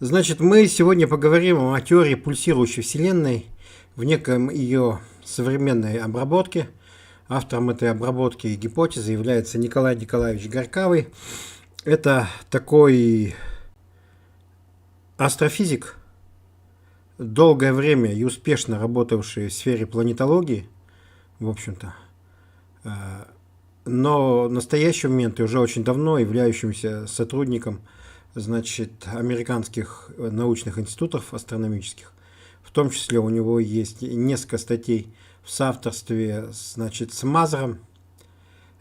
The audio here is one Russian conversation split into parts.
Значит, мы сегодня поговорим о теории пульсирующей Вселенной в неком ее современной обработке. Автором этой обработки и гипотезы является Николай Николаевич Горькавый. Это такой астрофизик, долгое время и успешно работавший в сфере планетологии, в общем-то, но в настоящий момент и уже очень давно являющимся сотрудником, значит, американских научных институтов астрономических. В том числе у него есть несколько статей в соавторстве, значит, с Мазером.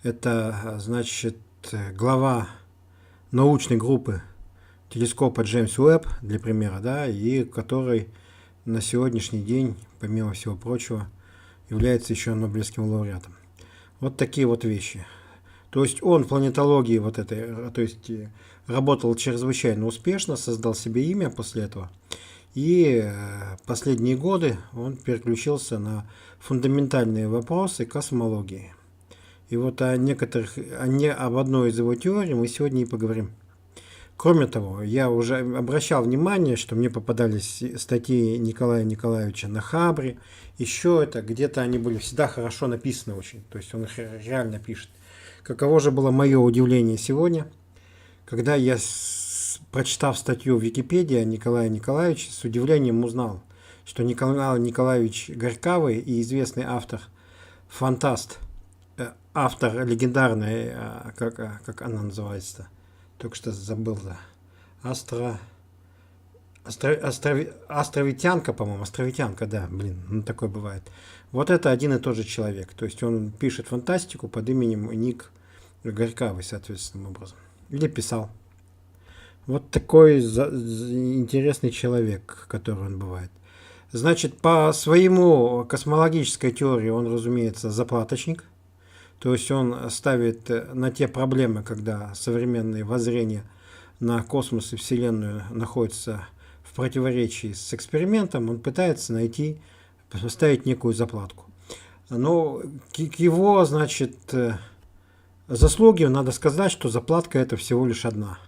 Это, значит, глава научной группы телескопа Джеймс Уэбб, для примера, да, и который на сегодняшний день, помимо всего прочего, является еще Нобелевским лауреатом. Вот такие вот вещи. То есть он в планетологии вот этой, то есть работал чрезвычайно успешно, создал себе имя после этого. И последние годы он переключился на фундаментальные вопросы космологии. И вот об одной из его теорий мы сегодня и поговорим. Кроме того, я уже обращал внимание, что мне попадались статьи Николая Николаевича на Хабре. Еще это, где-то они были всегда хорошо написаны очень. То есть он их реально пишет. Каково же было мое удивление сегодня, когда я, прочитав статью в Википедии о Николае Николаевиче, с удивлением узнал, что Николай Николаевич Горькавый и известный автор, фантаст, автор легендарной, как она называется-то, только что забыл, да, островитянка, по-моему, островитянка, да, блин, ну такое бывает. Вот это один и тот же человек, то есть он пишет фантастику под именем Ник Горькавый, соответственным образом, или писал. Вот такой интересный человек, который он бывает. Значит, по своему космологической теории он, разумеется, заплаточник. То есть он ставит на те проблемы, когда современные воззрения на космос и Вселенную находятся в противоречии с экспериментом, он пытается поставить некую заплатку. Но к его, значит, заслуге надо сказать, что заплатка это всего лишь одна.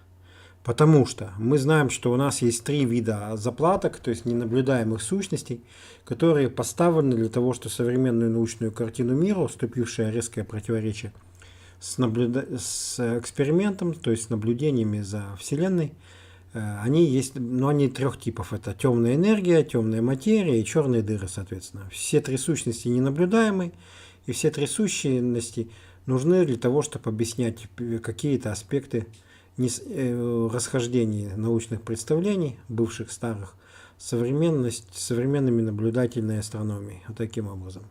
Потому что мы знаем, что у нас есть три вида заплаток, то есть ненаблюдаемых сущностей, которые поставлены для того, чтобы современную научную картину мира, вступившая в резкое противоречие с экспериментом, то есть с наблюдениями за Вселенной, они есть, но они трех типов. Это темная энергия, темная материя и черные дыры, соответственно. Все три сущности ненаблюдаемые, и все три сущности нужны для того, чтобы объяснять какие-то аспекты расхождений научных представлений, бывших старых, современными наблюдательной астрономией. Вот таким образом.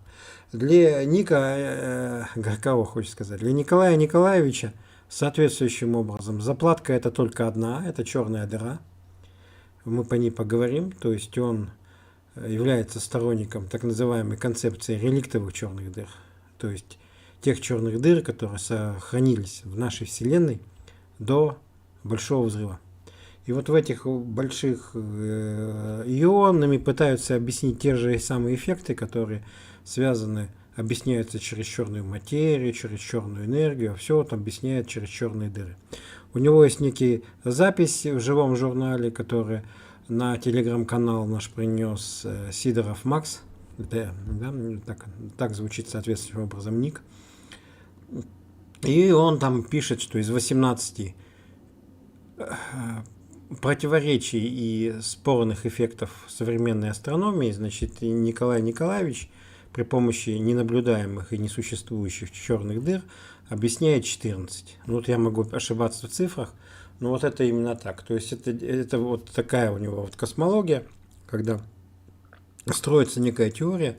Для Ника Горького, хочется сказать, для Николая Николаевича соответствующим образом заплатка это только одна, это черная дыра. Мы по ней поговорим, то есть он является сторонником так называемой концепции реликтовых черных дыр, то есть тех черных дыр, которые сохранились в нашей Вселенной до Большого взрыва. И вот в этих больших ионами пытаются объяснить те же самые эффекты, которые объясняются через черную материю, через черную энергию, а все это объясняет через черные дыры. У него есть некий запись в живом журнале, который на телеграм-канал наш принес Сидоров Макс. Да, так звучит соответствующим образом ник. И он там пишет, что из 18 противоречий и спорных эффектов современной астрономии, значит, Николай Николаевич при помощи ненаблюдаемых и несуществующих черных дыр объясняет 14. Ну, вот я могу ошибаться в цифрах, но вот это именно так. То есть это вот такая у него вот космология, когда строится некая теория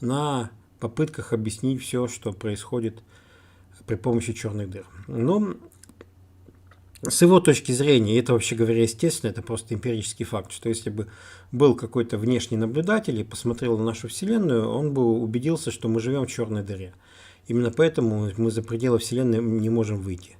на попытках объяснить все, что происходит при помощи черных дыр. Но с его точки зрения, это вообще говоря естественно, это просто эмпирический факт, что если бы был какой-то внешний наблюдатель и посмотрел на нашу Вселенную, он бы убедился, что мы живем в черной дыре. Именно поэтому мы за пределы Вселенной не можем выйти.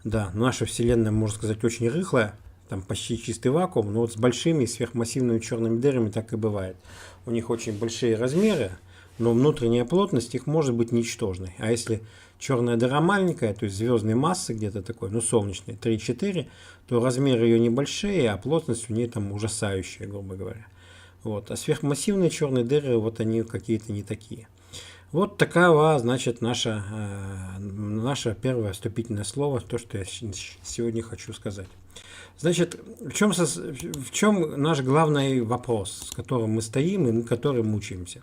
Да, наша Вселенная, можно сказать, очень рыхлая, там почти чистый вакуум, но вот с большими сверхмассивными черными дырами так и бывает. У них очень большие размеры, но внутренняя плотность их может быть ничтожной. А если черная дыра маленькая, то есть звездной массы где-то такой, ну солнечной, 3-4, то размеры ее небольшие, а плотность у нее там ужасающая, грубо говоря. Вот. А сверхмассивные черные дыры, вот они какие-то не такие. Вот такова, значит, наше первое вступительное слово, то, что я сегодня хочу сказать. Значит, в чем наш главный вопрос, с которым мы стоим и которым мучаемся?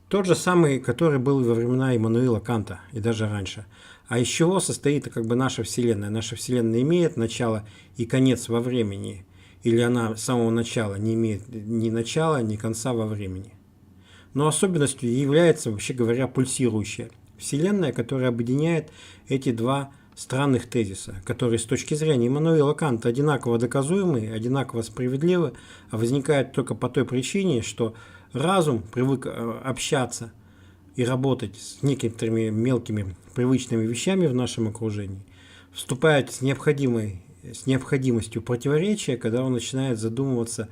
Тот же самый, который был во времена Иммануила Канта и даже раньше. А из чего состоит как бы наша Вселенная? Наша Вселенная имеет начало и конец во времени, или она с самого начала не имеет ни начала, ни конца во времени? Но особенностью является, вообще говоря, пульсирующая Вселенная, которая объединяет эти два странных тезиса, которые с точки зрения Иммануила Канта одинаково доказуемы, одинаково справедливы, а возникают только по той причине, что разум привык общаться и работать с некоторыми мелкими привычными вещами в нашем окружении, вступает с необходимостью противоречия, когда он начинает задумываться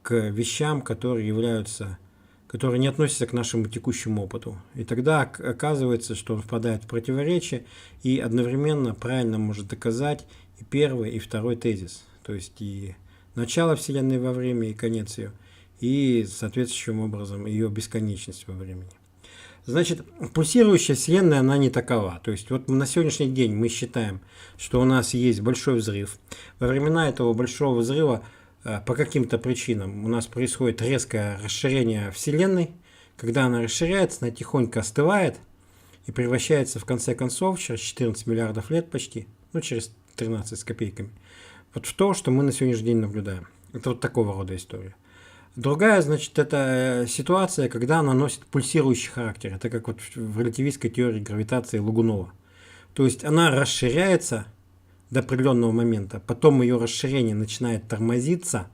к вещам, которые не относятся к нашему текущему опыту. И тогда оказывается, что он впадает в противоречие и одновременно правильно может доказать и первый, и второй тезис. То есть и начало Вселенной во время, и конец ее, и соответствующим образом ее бесконечность во времени. Значит, пульсирующая Вселенная, она не такова. То есть вот на сегодняшний день мы считаем, что у нас есть большой взрыв. Во времена этого большого взрыва по каким-то причинам у нас происходит резкое расширение Вселенной. Когда она расширяется, она тихонько остывает и превращается в конце концов, через 14 миллиардов лет почти, ну через 13 с копейками, вот в то, что мы на сегодняшний день наблюдаем. Это вот такого рода история. Другая, значит, это ситуация, когда она носит пульсирующий характер. Это как вот в релятивистской теории гравитации Логунова. То есть она расширяется до определенного момента, потом ее расширение начинает тормозиться,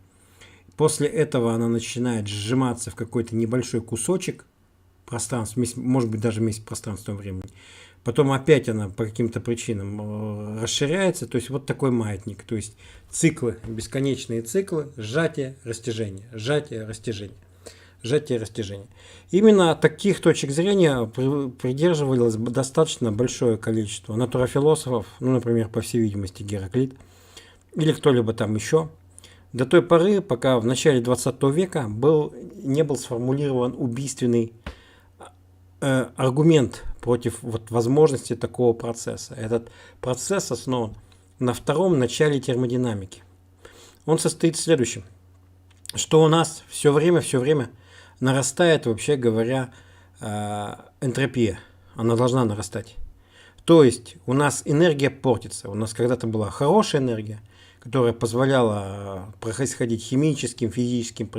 после этого она начинает сжиматься в какой-то небольшой кусочек пространства, может быть даже вместе пространства времени, потом опять она по каким-то причинам расширяется, то есть вот такой маятник, то есть циклы, бесконечные циклы, сжатие, растяжение, сжатие, растяжение. Сжатие и растяжение. Именно таких точек зрения придерживалось достаточно большое количество натурофилософов, ну, например, по всей видимости, Гераклит, или кто-либо там еще, до той поры, пока в начале 20 века не был сформулирован убийственный аргумент против возможности такого процесса. Этот процесс основан на втором начале термодинамики. Он состоит в следующем, что у нас все время нарастает, вообще говоря, энтропия. Она должна нарастать. То есть у нас энергия портится. У нас когда-то была хорошая энергия, которая позволяла происходить химическим, физическим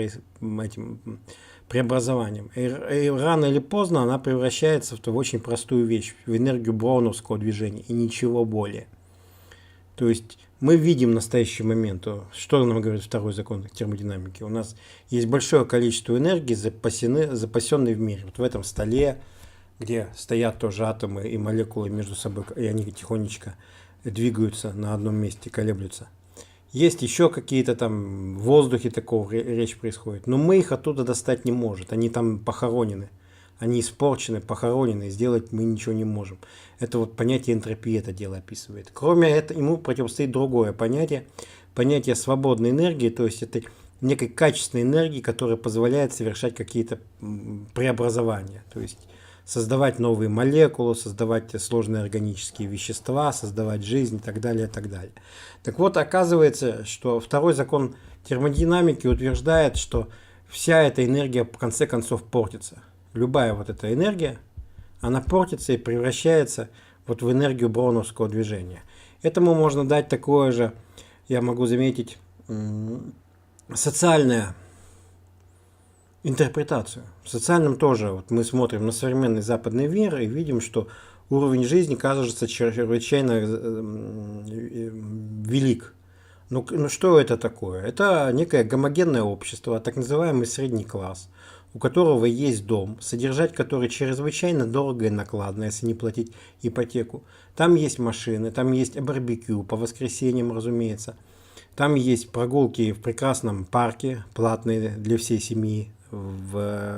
преобразованием. И рано или поздно она превращается в очень простую вещь, в энергию броуновского движения и ничего более. То есть мы видим в настоящий момент, что нам говорит второй закон термодинамики. У нас есть большое количество энергии, запасенной в мире. Вот в этом столе, где стоят тоже атомы и молекулы между собой, и они тихонечко двигаются на одном месте, колеблются. Есть еще какие-то там в воздухе такого речь происходит, но мы их оттуда достать не можем. Они там похоронены. Они испорчены, похоронены, сделать мы ничего не можем. Это вот понятие энтропии это дело описывает. Кроме этого, ему противостоит другое понятие, понятие свободной энергии, то есть это некой качественной энергии, которая позволяет совершать какие-то преобразования, то есть создавать новые молекулы, создавать сложные органические вещества, создавать жизнь и так далее, и так далее. Так вот, оказывается, что второй закон термодинамики утверждает, что вся эта энергия в конце концов портится. Любая вот эта энергия, она портится и превращается вот в энергию броуновского движения. Этому можно дать такое же, я могу заметить, социальную интерпретацию. В социальном тоже вот мы смотрим на современный западный мир и видим, что уровень жизни кажется чрезвычайно велик. Ну что это такое? Это некое гомогенное общество, так называемый средний класс, у которого есть дом, содержать который чрезвычайно дорого и накладно, если не платить ипотеку. Там есть машины, там есть барбекю, по воскресеньям, разумеется. Там есть прогулки в прекрасном парке, платные для всей семьи,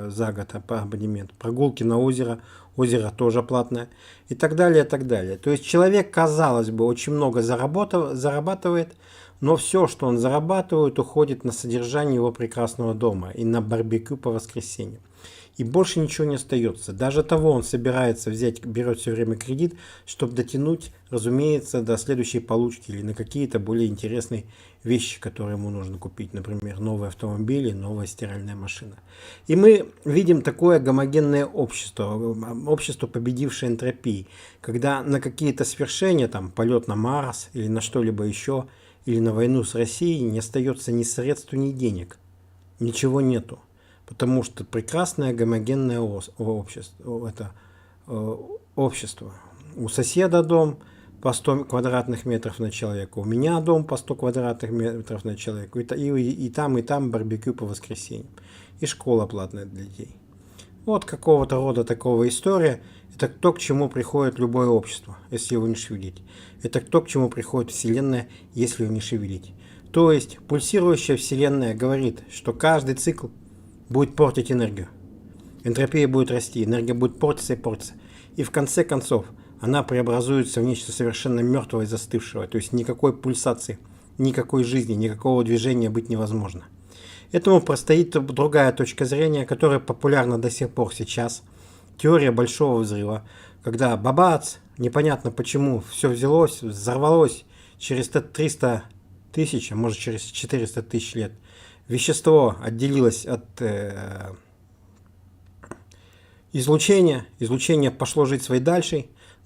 за год по абонементу. Прогулки на озеро, озеро тоже платное и так далее, и так далее. То есть человек, казалось бы, очень много зарабатывает, но все, что он зарабатывает, уходит на содержание его прекрасного дома и на барбекю по воскресеньям. И больше ничего не остается. Даже того он собирается взять, берет все время кредит, чтобы дотянуть, разумеется, до следующей получки или на какие-то более интересные вещи, которые ему нужно купить. Например, новый автомобиль или новая стиральная машина. И мы видим такое гомогенное общество, общество, победившее энтропией, когда на какие-то свершения, там, полет на Марс или на что-либо еще, или на войну с Россией не остается ни средств, ни денег. Ничего нету. Потому что прекрасное гомогенное общество. Это общество. У соседа дом по 100 квадратных метров на человека. У меня дом по 100 квадратных метров на человека. И там барбекю по воскресеньям. И школа платная для детей. Вот какого-то рода такого история. Это то, к чему приходит любое общество, если его не шевелить. Это то, к чему приходит Вселенная, если его не шевелить. То есть пульсирующая Вселенная говорит, что каждый цикл будет портить энергию. Энтропия будет расти, энергия будет портиться и портиться. И в конце концов она преобразуется в нечто совершенно мертвое и застывшего. То есть никакой пульсации, никакой жизни, никакого движения быть невозможно. Этому простоит другая точка зрения, которая популярна до сих пор сейчас. Теория большого взрыва, когда бабац, непонятно почему, все взорвалось через 300 тысяч, а может через 400 тысяч лет. Вещество отделилось от излучения, излучение пошло жить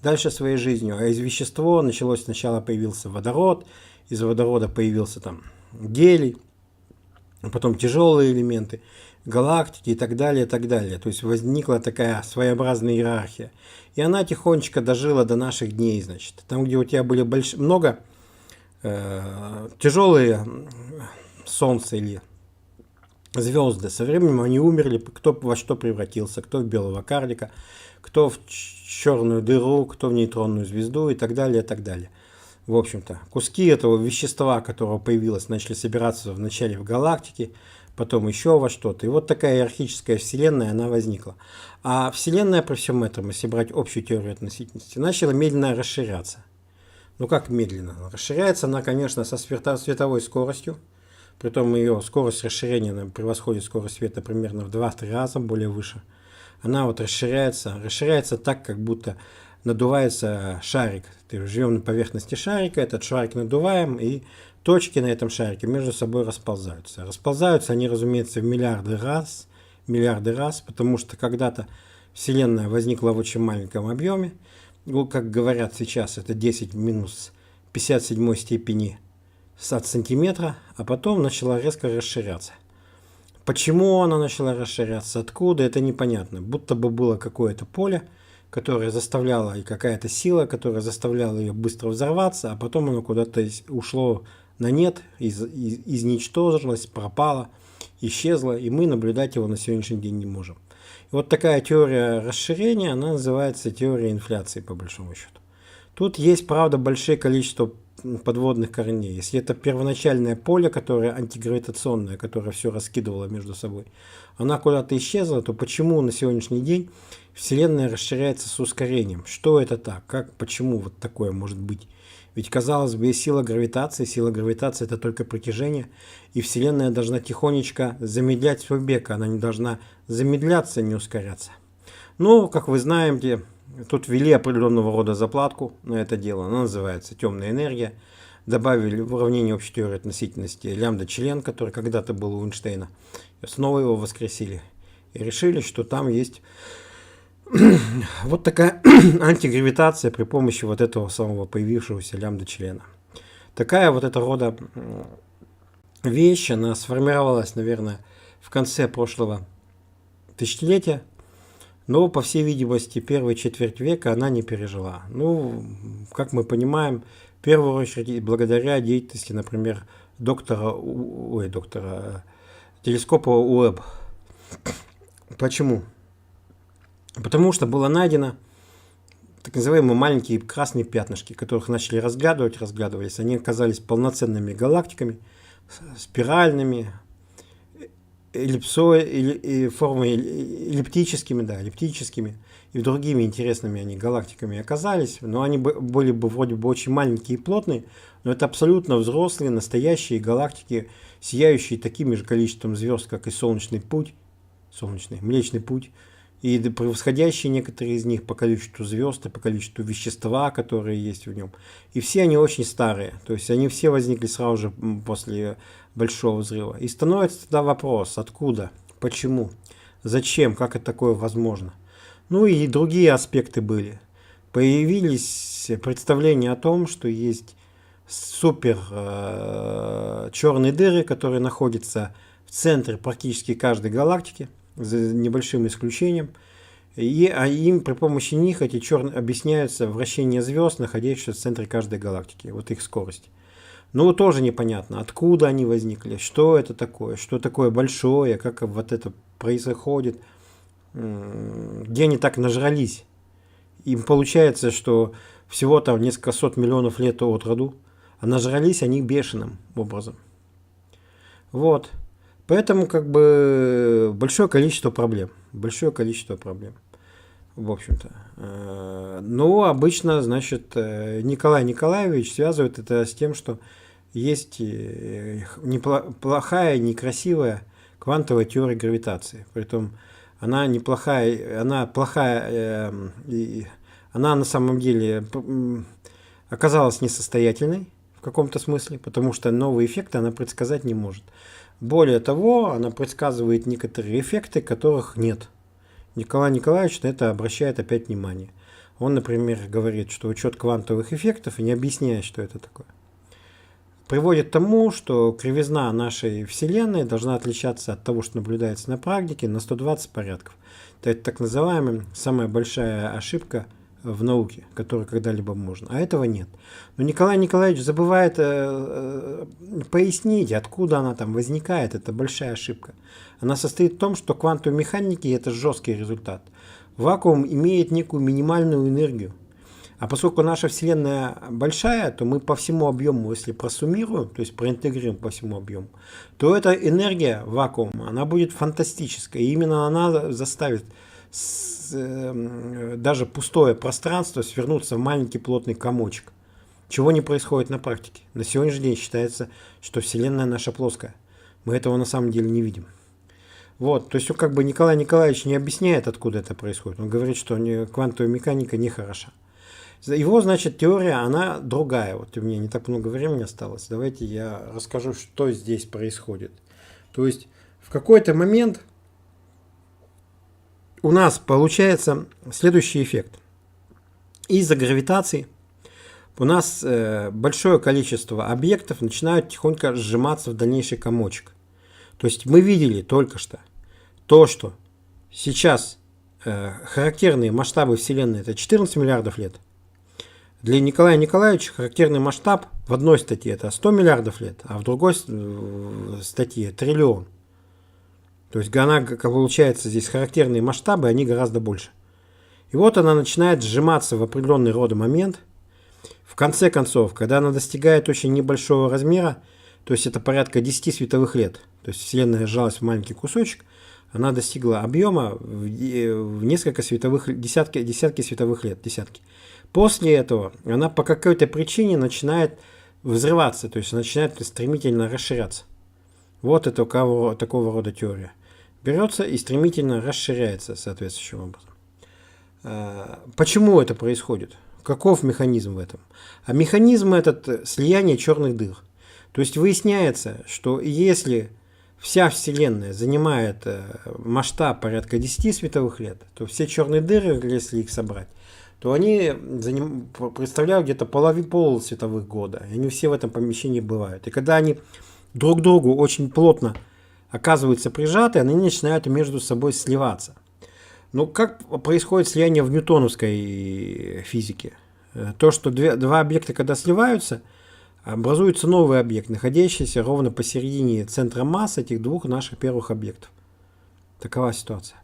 дальше своей жизнью, а из вещества началось, сначала появился водород, из водорода появился там гелий, а потом тяжелые элементы, галактики и так далее, и так далее. То есть возникла такая своеобразная иерархия. И она тихонечко дожила до наших дней, значит. Там, где у тебя были много тяжелые солнца или звезды, со временем они умерли, кто во что превратился, кто в белого карлика, кто в черную дыру, кто в нейтронную звезду и так далее, и так далее. В общем-то, куски этого вещества, которое появилось, начали собираться вначале в галактике, потом еще во что-то. И вот такая иерархическая Вселенная, она возникла. А Вселенная при всем этом, если брать общую теорию относительности, начала медленно расширяться. Ну как медленно? Расширяется она, конечно, со световой скоростью. Притом ее скорость расширения превосходит скорость света примерно в 2-3 раза более выше. Она вот расширяется так, как будто надувается шарик. Ты живем на поверхности шарика, этот шарик надуваем, и точки на этом шарике между собой расползаются. Расползаются они, разумеется, в миллиарды раз, потому что когда-то Вселенная возникла в очень маленьком объеме. Ну, как говорят сейчас, это 10 минус 57 степени от сантиметра, а потом начала резко расширяться. Почему она начала расширяться, откуда, это непонятно. Будто бы было какое-то поле, которое заставляло, и какая-то сила, которая заставляла ее быстро взорваться, а потом оно куда-то ушло на нет, изничтожилось, пропало, исчезло, и мы наблюдать его на сегодняшний день не можем. И вот такая теория расширения, она называется теорией инфляции, по большому счету. Тут есть, правда, большое количество подводных корней. Если это первоначальное поле, которое антигравитационное, которое все раскидывало между собой, она куда-то исчезла, то почему на сегодняшний день Вселенная расширяется с ускорением? Что это так? Как, почему вот такое может быть? Ведь, казалось бы, сила гравитации это только притяжение, и Вселенная должна тихонечко замедлять свой бег, она не должна замедляться, не ускоряться. Но, как вы знаете, тут ввели определенного рода заплатку на это дело, она называется темная энергия. Добавили в уравнение общей теории относительности лямбда-член, который когда-то был у Эйнштейна, и снова его воскресили. И решили, что там есть вот такая антигравитация при помощи вот этого самого появившегося лямбда-члена. Такая вот эта рода вещь, она сформировалась, наверное, в конце прошлого тысячелетия, но, по всей видимости, первую четверть века она не пережила. Ну, как мы понимаем, в первую очередь благодаря деятельности, например, телескопа Уэбб. Почему? Потому что было найдено так называемые маленькие красные пятнышки, которых начали разглядывались. Они оказались полноценными галактиками, спиральными. формой эллиптическими, да, эллиптическими и другими интересными они галактиками оказались, но они были бы вроде бы очень маленькие и плотные, но это абсолютно взрослые, настоящие галактики, сияющие таким же количеством звезд, как и Солнечный путь, Млечный путь, и превосходящие некоторые из них по количеству звезд и по количеству вещества, которые есть в нем. И все они очень старые, то есть они все возникли сразу же после Большого взрыва. И становится тогда вопрос, откуда, почему, зачем, как это такое возможно. Ну и другие аспекты были. Появились представления о том, что есть супер черные дыры, которые находятся в центре практически каждой галактики, за небольшим исключением. А им при помощи них эти черные объясняются вращение звезд, находящихся в центре каждой галактики, вот их скорость. Ну, тоже непонятно, откуда они возникли, что это такое, что такое большое, как вот это происходит, где они так нажрались. Им получается, что всего там несколько сот миллионов лет от роду, а нажрались они бешеным образом. Вот. Поэтому как бы большое количество проблем. В общем-то. Но обычно, значит, Николай Николаевич связывает это с тем, что есть неплохая, некрасивая квантовая теория гравитации. Притом она неплохая, она плохая, она на самом деле оказалась несостоятельной в каком-то смысле, потому что новые эффекты она предсказать не может. Более того, она предсказывает некоторые эффекты, которых нет. Николай Николаевич на это обращает опять внимание. Он, например, говорит, что учет квантовых эффектов, и не объясняет, что это такое, приводит к тому, что кривизна нашей Вселенной должна отличаться от того, что наблюдается на практике, на 120 порядков. Это так называемая самая большая ошибка в науке, которую когда-либо можно. А этого нет. Но Николай Николаевич забывает пояснить, откуда она там возникает. Это большая ошибка. Она состоит в том, что квантовой механики это жесткий результат. Вакуум имеет некую минимальную энергию. А поскольку наша Вселенная большая, то мы по всему объему, если просуммируем, то есть проинтегрируем по всему объему, то эта энергия вакуума, она будет фантастическая. И именно она заставит даже пустое пространство свернуться в маленький плотный комочек. Чего не происходит на практике. На сегодняшний день считается, что Вселенная наша плоская. Мы этого на самом деле не видим. Вот, то есть как бы Николай Николаевич не объясняет, откуда это происходит. Он говорит, что квантовая механика не хороша. Его, значит, теория, она другая. Вот у меня не так много времени осталось. Давайте я расскажу, что здесь происходит. То есть в какой-то момент у нас получается следующий эффект. Из-за гравитации у нас большое количество объектов начинают тихонько сжиматься в дальнейший комочек. То есть мы видели только что то, что сейчас характерные масштабы Вселенной это 14 миллиардов лет. Для Николая Николаевича характерный масштаб в одной статье это 100 миллиардов лет, а в другой статье триллион. То есть она, как получается, здесь характерные масштабы, они гораздо больше. И вот она начинает сжиматься в определенный рода момент. В конце концов, когда она достигает очень небольшого размера, то есть это порядка 10 световых лет, то есть Вселенная сжалась в маленький кусочек, она достигла объема в несколько световых, десятки световых лет, десятки. После этого она по какой-то причине начинает взрываться, то есть начинает стремительно расширяться. Вот это такого рода теория. Берется и стремительно расширяется соответствующим образом. Почему это происходит? Каков механизм в этом? А механизм этот слияние черных дыр. То есть выясняется, что если вся Вселенная занимает масштаб порядка 10 световых лет, то все черные дыры, если их собрать, то они представляют где-то полсветовых года. И они все в этом помещении бывают. И когда они друг к другу очень плотно оказываются прижаты, они начинают между собой сливаться. Но как происходит слияние в ньютоновской физике? То, что два объекта, когда сливаются, образуется новый объект, находящийся ровно посередине центра масс этих двух наших первых объектов. Такова ситуация.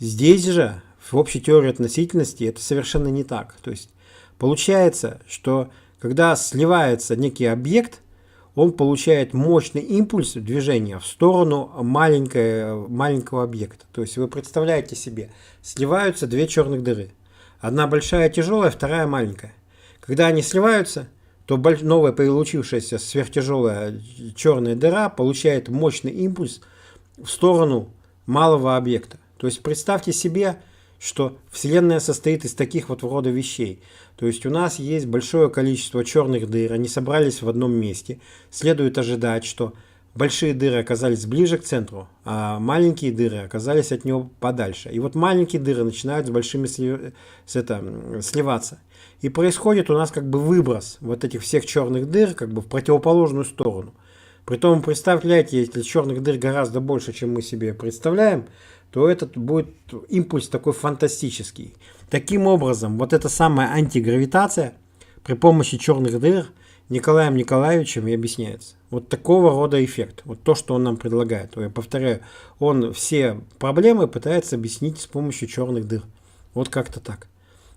Здесь же, в общей теории относительности, это совершенно не так. То есть получается, что когда сливается некий объект, он получает мощный импульс движения в сторону маленького объекта. То есть вы представляете себе, сливаются две черных дыры. Одна большая тяжелая, вторая маленькая. Когда они сливаются, то новая получившаяся сверхтяжелая черная дыра получает мощный импульс в сторону малого объекта. То есть представьте себе, что Вселенная состоит из таких вот рода вещей. То есть у нас есть большое количество черных дыр, они собрались в одном месте. Следует ожидать, что большие дыры оказались ближе к центру, а маленькие дыры оказались от него подальше. И вот маленькие дыры начинают с большими сливаться. И происходит у нас как бы выброс вот этих всех черных дыр как бы в противоположную сторону. Притом, представляете, если черных дыр гораздо больше, чем мы себе представляем, то этот будет импульс такой фантастический. Таким образом, вот эта самая антигравитация при помощи черных дыр Николаем Николаевичем и объясняется. Вот такого рода эффект. Вот то, что он нам предлагает. Я повторяю, он все проблемы пытается объяснить с помощью черных дыр. Вот как-то так.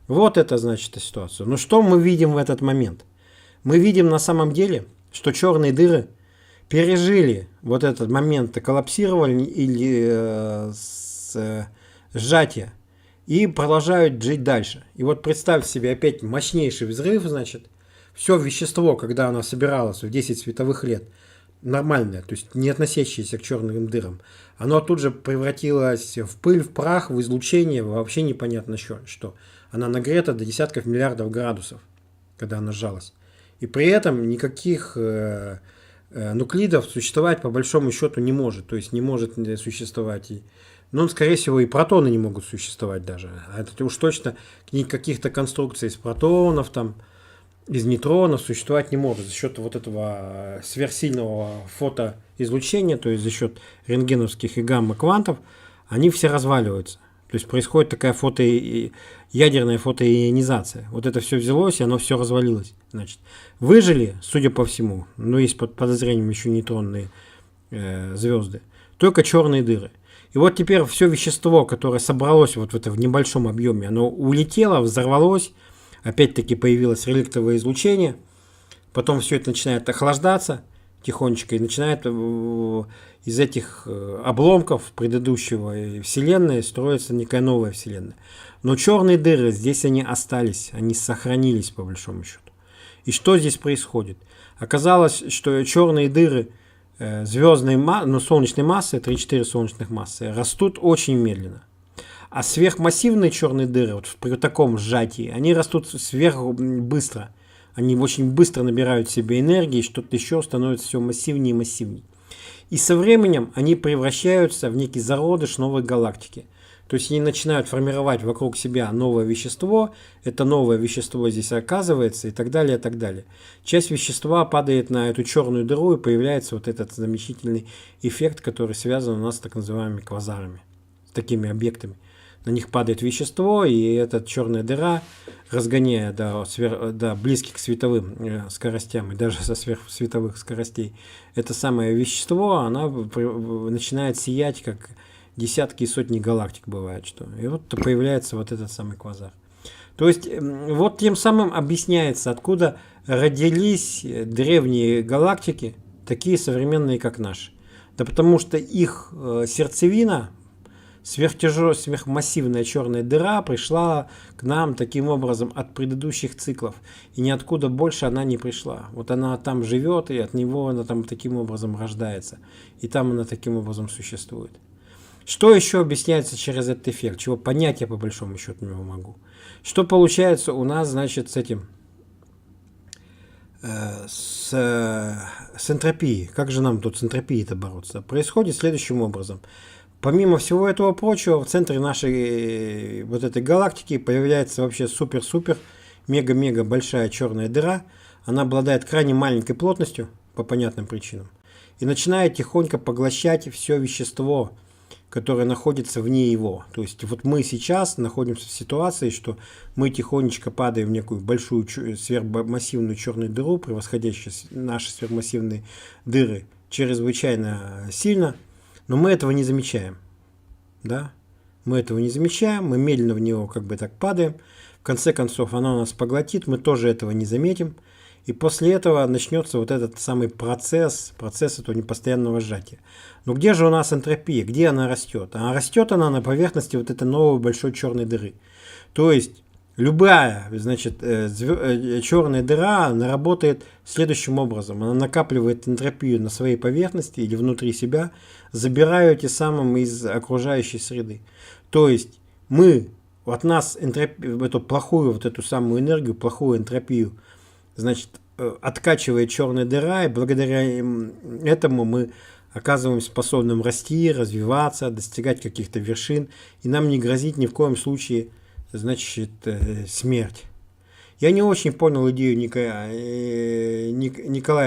Вот это значит ситуация. Но что мы видим в этот момент? Мы видим на самом деле, что черные дыры пережили вот этот момент коллапсирования или сжатия и продолжают жить дальше. И вот представьте себе опять мощнейший взрыв, значит, все вещество, когда оно собиралось в 10 световых лет, нормальное, то есть не относящееся к черным дырам, оно тут же превратилось в пыль, в прах, в излучение, вообще непонятно что. Она нагрета до десятков миллиардов градусов, когда она сжалась. И при этом никаких нуклидов существовать по большому счету не может. То есть не может существовать. Но, скорее всего, и протоны не могут существовать даже. А это уж точно каких-то конструкций из протонов, там, из нейтронов существовать не может. За счет вот этого сверхсильного фотоизлучения, то есть за счет рентгеновских и гамма-квантов, они все разваливаются. То есть происходит такая ядерная фотоионизация. Вот это все взялось, и оно все развалилось. Значит, выжили, судя по всему, но есть под подозрением еще нейтронные звезды, только черные дыры. И вот теперь все вещество, которое собралось вот в небольшом объеме, оно улетело, взорвалось, опять-таки появилось реликтовое излучение, потом все это начинает охлаждаться тихонечко и начинает из этих обломков предыдущего Вселенной строится некая новая Вселенная. Но черные дыры, здесь они остались, они сохранились по большому счету. И что здесь происходит? Оказалось, что черные дыры звездной солнечной массы, 3-4 солнечных массы, растут очень медленно. А сверхмассивные черные дыры, вот при таком сжатии, они растут сверхбыстро. Они очень быстро набирают в себе энергии, что-то еще становится все массивнее и массивнее. И со временем они превращаются в некий зародыш новой галактики. То есть они начинают формировать вокруг себя новое вещество, это новое вещество здесь оказывается и так далее, и так далее. Часть вещества падает на эту черную дыру и появляется вот этот замечательный эффект, который связан у нас с так называемыми квазарами, с такими объектами. На них падает вещество, и эта черная дыра, разгоняя до близких к световым скоростям и даже со сверхсветовых скоростей, это самое вещество, она начинает сиять, как десятки и сотни галактик бывает. И вот появляется вот этот самый квазар. То есть вот тем самым объясняется, откуда родились древние галактики, такие современные, как наши. Да потому что их сердцевина, сверхмассивная черная дыра, пришла к нам таким образом от предыдущих циклов. И ниоткуда больше она не пришла. Вот она там живет, и от него она там таким образом рождается. И там она таким образом существует. Что еще объясняется через этот эффект? Чего понять я по большому счету не могу. Что получается у нас, значит, с этим, с энтропией? Как же нам тут с энтропией-то бороться? Происходит следующим образом. Помимо всего этого прочего, в центре нашей вот этой галактики появляется вообще супер-супер, мега-мега большая черная дыра. Она обладает крайне маленькой плотностью, по понятным причинам, и начинает тихонько поглощать все вещество, которое находится вне его. То есть вот мы сейчас находимся в ситуации, что мы тихонечко падаем в некую большую сверхмассивную черную дыру, превосходящую наши сверхмассивные дыры чрезвычайно сильно, но мы этого не замечаем. Да? Мы этого не замечаем, мы медленно в него как бы так падаем. В конце концов оно нас поглотит, мы тоже этого не заметим. И после этого начнется вот этот самый процесс этого непостоянного сжатия. Но где же у нас энтропия? Где она растет? А растет она на поверхности вот этой новой большой черной дыры. То есть любая, значит, черная дыра, она работает следующим образом. Она накапливает энтропию на своей поверхности или внутри себя, забирая эти самым из окружающей среды. То есть мы от нас эту плохую, вот эту самую энергию, плохую энтропию, значит, откачивает черная дыра, и благодаря этому мы оказываемся способным расти, развиваться, достигать каких-то вершин, и нам не грозит ни в коем случае, значит, смерть. Я не очень понял идею Николая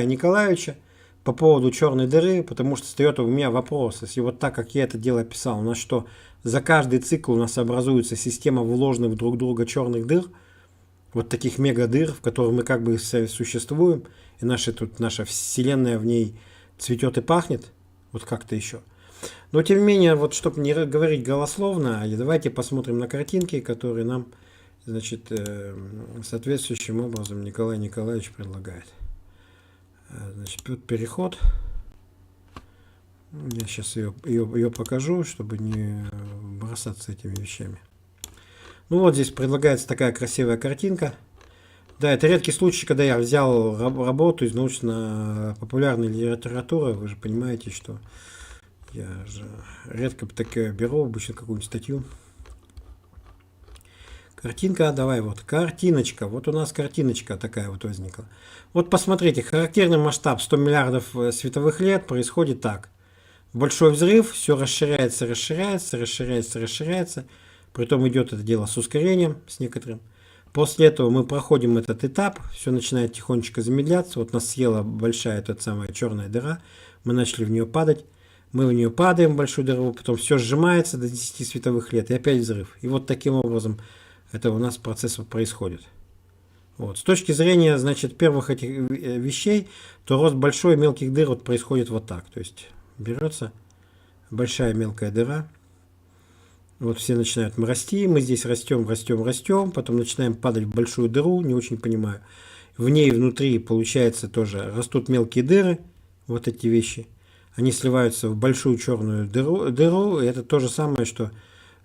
Николаевича по поводу черной дыры, потому что встает у меня вопрос, если вот так, как я это дело описал, у нас что, за каждый цикл у нас образуется система вложенных друг в друга черных дыр, вот таких мегадыр, в которых мы как бы существуем, и наша вселенная в ней цветет и пахнет, вот как-то еще. Но тем не менее, вот чтобы не говорить голословно, давайте посмотрим на картинки, которые нам, значит, соответствующим образом Николай Николаевич предлагает. Значит, переход. Я сейчас ее покажу, чтобы не бросаться этими вещами. Ну вот здесь предлагается такая красивая картинка. Да, это редкий случай, когда я взял работу из научно-популярной литературы. Вы же понимаете, что я же редко такое беру, обычно какую-нибудь статью. Картинка, давай вот, картиночка. Вот у нас картиночка такая вот возникла. Вот посмотрите, характерный масштаб 100 миллиардов световых лет происходит так. Большой взрыв, все расширяется, расширяется, расширяется, расширяется. Притом идет это дело с ускорением, с некоторым. После этого мы проходим этот этап, все начинает тихонечко замедляться. Вот нас съела большая эта самая черная дыра, мы начали в нее падать. Мы в нее падаем, в большую дыру, потом все сжимается до 10 световых лет, и опять взрыв. И вот таким образом это у нас процесс происходит. Вот. С точки зрения, значит, первых этих вещей, то рост большой и мелких дыр вот происходит вот так. То есть берется большая мелкая дыра. Вот все начинают расти, мы здесь растем, растем, растем, потом начинаем падать в большую дыру, не очень понимаю. В ней внутри, получается, тоже растут мелкие дыры, вот эти вещи. Они сливаются в большую черную дыру, и это то же самое, что,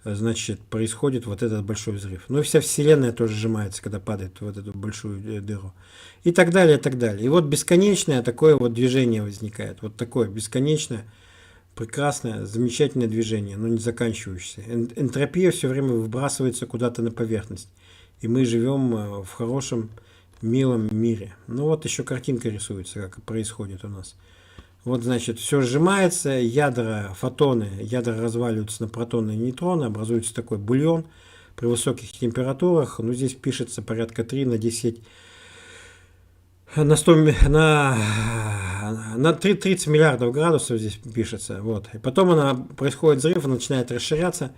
значит, происходит вот этот большой взрыв. Ну и вся Вселенная тоже сжимается, когда падает в эту большую дыру. И так далее, и так далее. И вот бесконечное такое вот движение возникает, вот такое бесконечное, прекрасное, замечательное движение, но не заканчивающееся. Энтропия все время выбрасывается куда-то на поверхность. И мы живем в хорошем, милом мире. Ну вот еще картинка рисуется, как происходит у нас. Вот, значит, все сжимается, ядра, фотоны, ядра разваливаются на протоны и нейтроны, образуется такой бульон при высоких температурах. Ну, здесь пишется порядка 3 на 10 на 100, на 30 миллиардов градусов здесь пишется. Вот. И потом происходит взрыв, она начинает расширяться.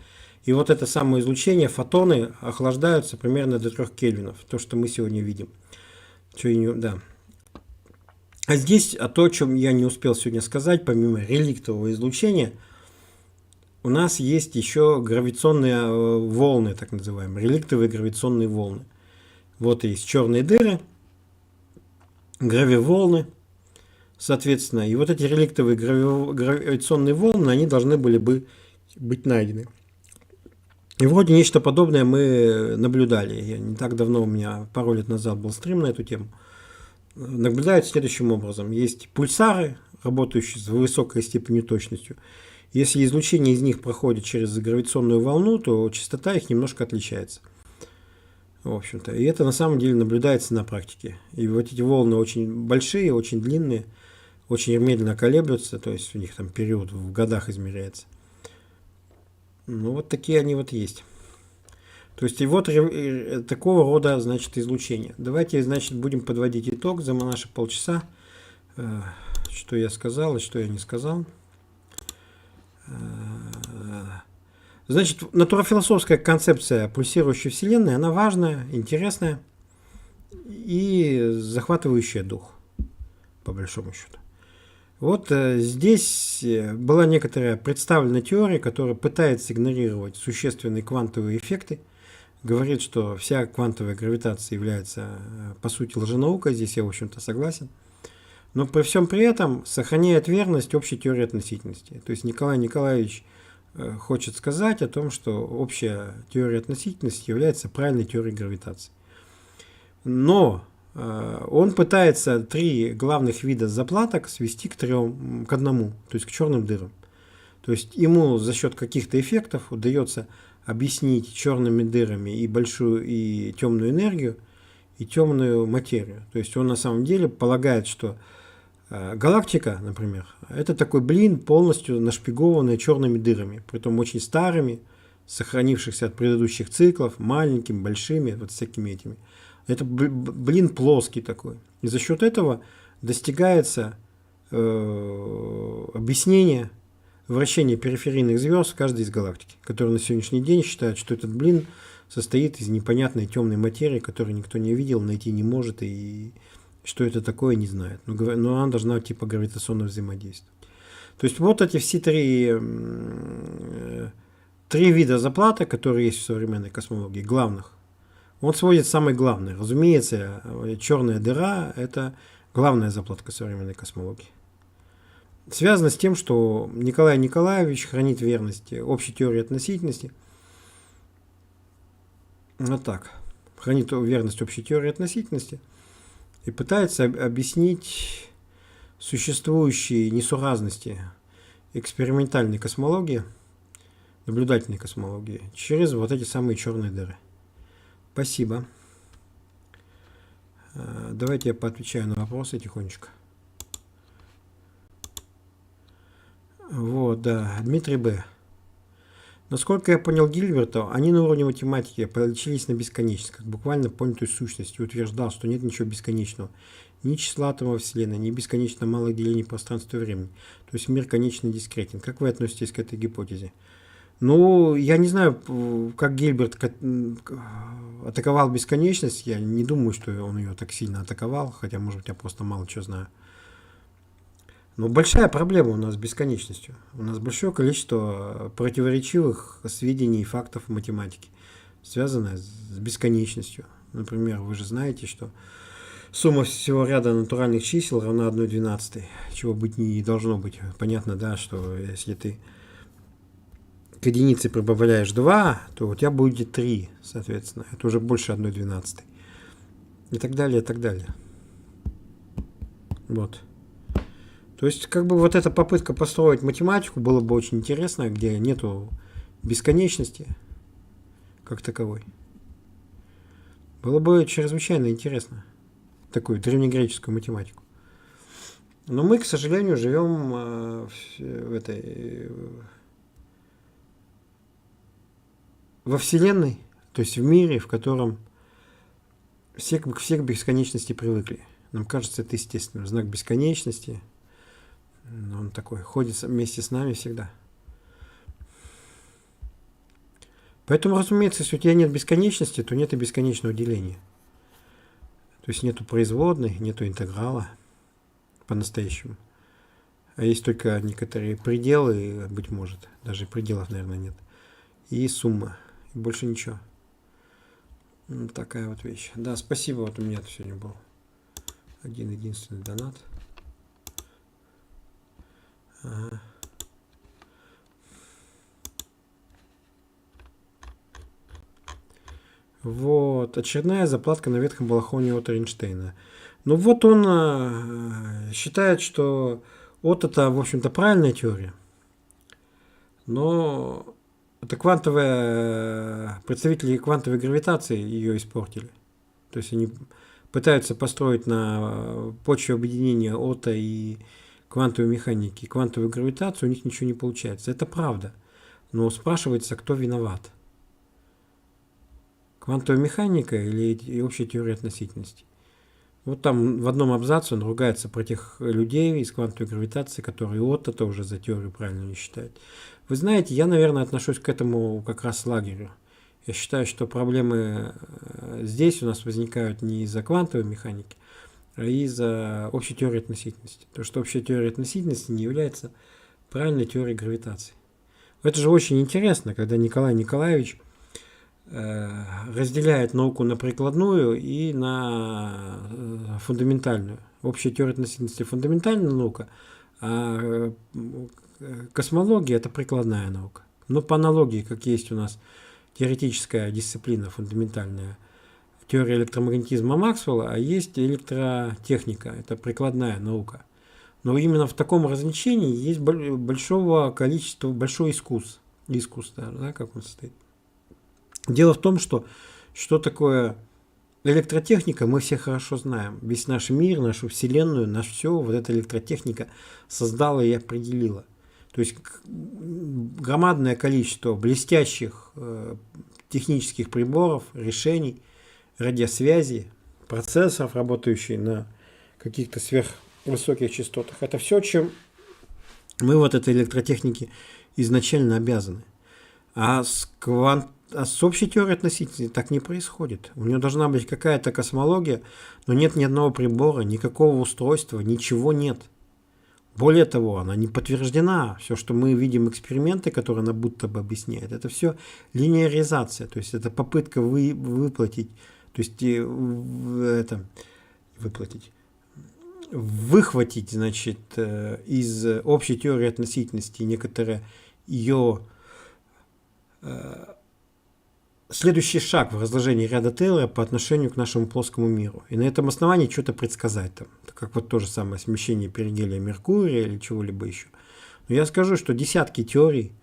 И вот это самое излучение, фотоны охлаждаются примерно до 3 кельвинов. То, что мы сегодня видим. Да. А здесь, то, о чем я не успел сегодня сказать, помимо реликтового излучения, у нас есть еще гравитационные волны, так называемые, реликтовые гравитационные волны. Вот есть черные дыры, гравиволны, соответственно, и вот эти реликтовые гравитационные волны, они должны были бы быть найдены. И вроде нечто подобное мы наблюдали. Я не так давно, у меня пару лет назад был стрим на эту тему. Наблюдают следующим образом. Есть пульсары, работающие с высокой степенью точностью. Если излучение из них проходит через гравитационную волну, то частота их немножко отличается. В общем-то. И это на самом деле наблюдается на практике. И вот эти волны очень большие, очень длинные, очень медленно колеблются, то есть у них там период в годах измеряется. Ну вот такие они вот есть. То есть и вот такого рода, значит, излучение. Давайте, значит, будем подводить итог за наши полчаса. Что я сказал и что я не сказал. Значит, натурофилософская концепция пульсирующей Вселенной, она важная, интересная и захватывающая дух, по большому счету. Вот здесь была некоторая представлена теория, которая пытается игнорировать существенные квантовые эффекты, говорит, что вся квантовая гравитация является, по сути, лженаукой. Здесь я, в общем-то, согласен. Но при всем при этом сохраняет верность общей теории относительности. То есть Николай Николаевич хочет сказать о том, что общая теория относительности является правильной теорией гравитации. Но он пытается три главных вида заплаток свести к одному, то есть к черным дырам. То есть ему за счет каких-то эффектов удается объяснить черными дырами и большую, и темную энергию, и темную материю. То есть он на самом деле полагает, что галактика, например, это такой блин, полностью нашпигованный черными дырами, притом очень старыми, сохранившихся от предыдущих циклов, маленькими, большими, вот всякими этими. Это блин плоский такой. И за счет этого достигается объяснение вращения периферийных звезд в каждой из галактик, которые на сегодняшний день считают, что этот блин состоит из непонятной темной материи, которую никто не видел, найти не может, и что это такое, не знает. Но она должна типа гравитационно взаимодействовать. То есть вот эти все три вида заплаты, которые есть в современной космологии, главных. Он сводит самое главное. Разумеется, черная дыра – это главная заплатка современной космологии. Связано с тем, что Николай Николаевич хранит верность общей теории относительности. Вот так. Хранит верность общей теории относительности и пытается объяснить существующие несуразности экспериментальной космологии, наблюдательной космологии, через вот эти самые черные дыры. Спасибо. Давайте я поотвечаю на вопросы тихонечко. Вот, да, Дмитрий Б. Насколько я понял Гильберта, они на уровне математики полечились на бесконечность, как буквально понятую сущность, и утверждал, что нет ничего бесконечного. Ни числа атомов Вселенной, ни бесконечно малых делений пространства и времени. То есть мир конечно дискретен. Как вы относитесь к этой гипотезе? Ну, я не знаю, как Гильберт атаковал бесконечность. Я не думаю, что он ее так сильно атаковал, хотя, может быть, я просто мало чего знаю. Но большая проблема у нас с бесконечностью. У нас большое количество противоречивых сведений и фактов в математике, связанное с бесконечностью. Например, вы же знаете, что сумма всего ряда натуральных чисел равна 1/12, чего быть не должно быть. Понятно, да, что если ты к единице прибавляешь 2, то у тебя будет 3, соответственно. Это уже больше 1/12. И так далее, и так далее. Вот. То есть, как бы вот эта попытка построить математику было бы очень интересно, где нету бесконечности как таковой. Было бы чрезвычайно интересно. Такую древнегреческую математику. Но мы, к сожалению, живем во Вселенной, то есть в мире, в котором все к бесконечности привыкли. Нам кажется, это естественно. Знак бесконечности, он такой, ходит вместе с нами всегда. Поэтому, разумеется, если у тебя нет бесконечности, то нет и бесконечного деления. То есть нету производной, нету интеграла по-настоящему. А есть только некоторые пределы, быть может, даже пределов, наверное, нет. И сумма. И больше ничего. Такая вот вещь. Да, спасибо, вот у меня это сегодня был один единственный донат. Ага. Вот, очередная заплатка на ветхом балахоне от Эйнштейна. Ну вот он считает, что это, в общем-то, правильная теория. Но это представители квантовой гравитации ее испортили. То есть они пытаются построить на почве объединения Отто и квантовой механики, квантовую гравитацию, у них ничего не получается. Это правда. Но спрашивается, кто виноват? Квантовая механика или общая теория относительности? Вот там в одном абзаце он ругается про тех людей из квантовой гравитации, которые Отто уже за теорию правильно не считают. Вы знаете, я, наверное, отношусь к этому как раз лагерю. Я считаю, что проблемы здесь у нас возникают не из-за квантовой механики, а из-за общей теории относительности. То, что общая теория относительности не является правильной теорией гравитации. Это же очень интересно, когда Николай Николаевич разделяет науку на прикладную и на фундаментальную. Общая теория относительности — фундаментальная наука, а космология — это прикладная наука. Но по аналогии, как есть у нас теоретическая дисциплина фундаментальная, теория электромагнетизма Максвелла, а есть электротехника, это прикладная наука. Но именно в таком развлечении есть большого количества, большой искусство, да, как он состоит. Дело в том, что такое электротехника, мы все хорошо знаем. Весь наш мир, нашу Вселенную, наш все, вот эта электротехника создала и определила. То есть громадное количество блестящих технических приборов, решений, радиосвязи, процессоров, работающих на каких-то сверхвысоких частотах. Это все, чем мы вот этой электротехнике изначально обязаны. А с общей теорией относительности так не происходит. У нее должна быть какая-то космология, но нет ни одного прибора, никакого устройства, ничего нет. Более того, она не подтверждена. Все, что мы видим, эксперименты, которые она будто бы объясняет, это все линеаризация, то есть это попытка выплатить, то есть выхватить, значит, из общей теории относительности некоторые ее следующий шаг в разложении ряда Тейлора по отношению к нашему плоскому миру. И на этом основании что-то предсказать там. Как вот то же самое смещение перигелия Меркурия или чего-либо еще. Но я скажу, что десятки теорий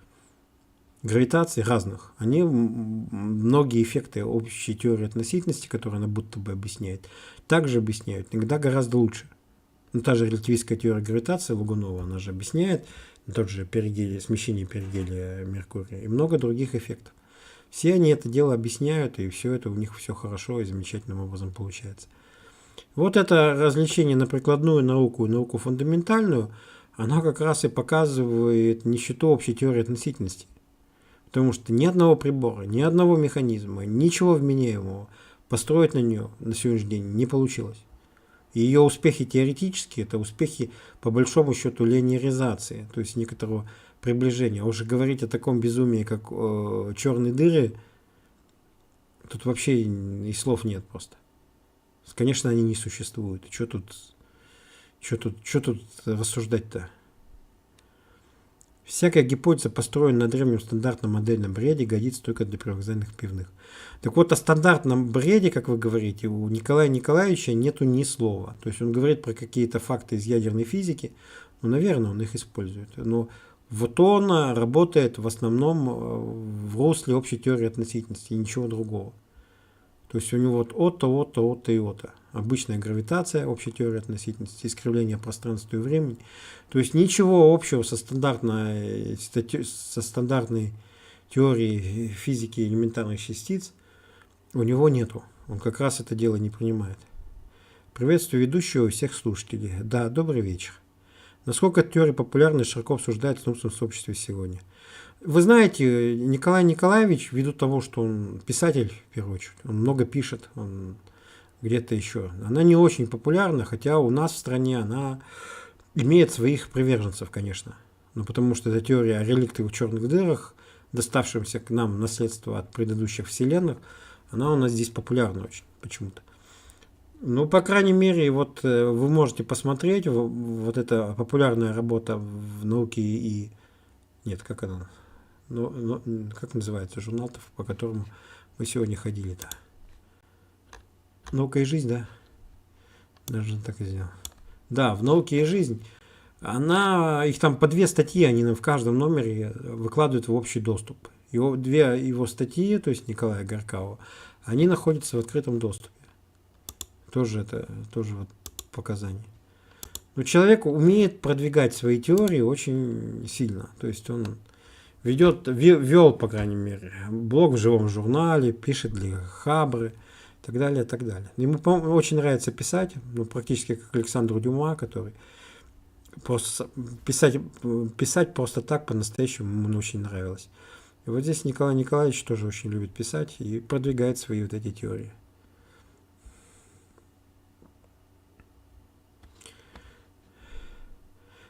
гравитации разных, они многие эффекты общей теории относительности, которые она будто бы объясняет, также объясняют, иногда гораздо лучше. Ну, та же релятивистская теория гравитации Лугунова, она же объясняет тот же смещение перигелия Меркурия и много других эффектов. Все они это дело объясняют, и все это у них все хорошо и замечательным образом получается. Вот это развлечение на прикладную науку и науку фундаментальную, оно как раз и показывает нищету общей теории относительности. Потому что ни одного прибора, ни одного механизма, ничего вменяемого построить на нее на сегодняшний день не получилось. И ее успехи теоретические — это успехи по большому счету линеаризации, то есть некоторого приближения. А уже говорить о таком безумии, как черные дыры, тут вообще и слов нет просто. Конечно, они не существуют. Что тут рассуждать-то? Всякая гипотеза, построенная на древнем стандартном модельном бреде, годится только для привокзальных пивных. Так вот, о стандартном бреде, как вы говорите, у Николая Николаевича нету ни слова. То есть он говорит про какие-то факты из ядерной физики, ну, наверное, он их использует. Но вот он работает в основном в русле общей теории относительности и ничего другого. То есть у него вот отто и отто. Обычная гравитация, общая теория относительности, искривление пространства и времени. То есть ничего общего со стандартной теорией физики элементарных частиц у него нету. Он как раз это дело не принимает. Приветствую ведущего и всех слушателей. Да, добрый вечер. Насколько эта теория популярна и широко обсуждается в научном сообществе сегодня? Вы знаете, Николай Николаевич, ввиду того, что он писатель, в первую очередь, он много пишет, он где-то еще, она не очень популярна, хотя у нас в стране она имеет своих приверженцев, конечно. Ну, потому что эта теория о реликтовых черных дырах, доставшемся к нам наследство от предыдущих вселенных, она у нас здесь популярна очень почему-то. Ну, по крайней мере, вот вы можете посмотреть, вот эта популярная работа в науке и... Нет, как она? Как называется журнал, по которому мы сегодня ходили-то? «Наука и жизнь», да? Даже так и сделал. Да, в «Науке и жизнь». Их там по 2 статьи, они в каждом номере выкладывают в общий доступ. Две его статьи, то есть Николая Горкава, они находятся в открытом доступе. Тоже вот показание. Но человек умеет продвигать свои теории очень сильно. То есть он вел, по крайней мере, блог в живом журнале, пишет для Хабры и так далее, и так далее. Ему очень нравится писать, ну, практически как Александру Дюма, который просто писать просто так, по-настоящему ему очень нравилось. И вот здесь Николай Николаевич тоже очень любит писать и продвигает свои вот эти теории.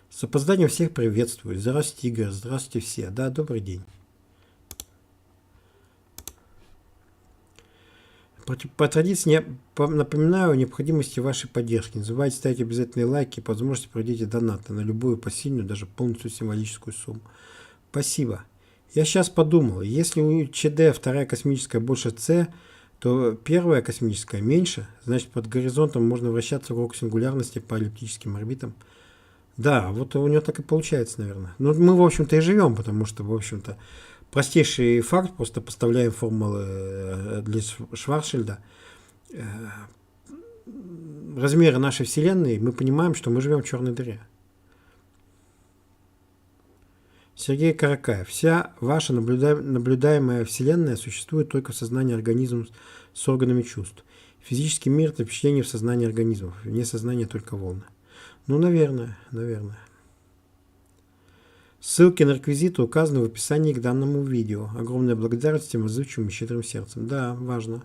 С опозданием всех приветствую. Здравствуйте, Игорь. Здравствуйте все. Да, добрый день. По традиции напоминаю о необходимости вашей поддержки. Не забывайте ставить обязательные лайки и по возможности проводите донаты на любую посильную, даже полностью символическую сумму. Спасибо. Я сейчас подумал, если у ЧД вторая космическая больше С, то первая космическая меньше, значит под горизонтом можно вращаться вокруг сингулярности по эллиптическим орбитам. Да, вот у него так и получается, наверное. Но мы, в общем-то, и живем, потому что, в общем-то, простейший факт, просто поставляем формулы для Шварцшильда. Размеры нашей Вселенной, мы понимаем, что мы живем в черной дыре. Сергей Каракаев. Вся ваша наблюдаемая Вселенная существует только в сознании организмов с органами чувств. Физический мир – это впечатление в сознании организмов. Вне сознания только волны. Ну, наверное. Ссылки на реквизиты указаны в описании к данному видео. Огромная благодарность всем отзывчивым и щедрым сердцем. Да, важно.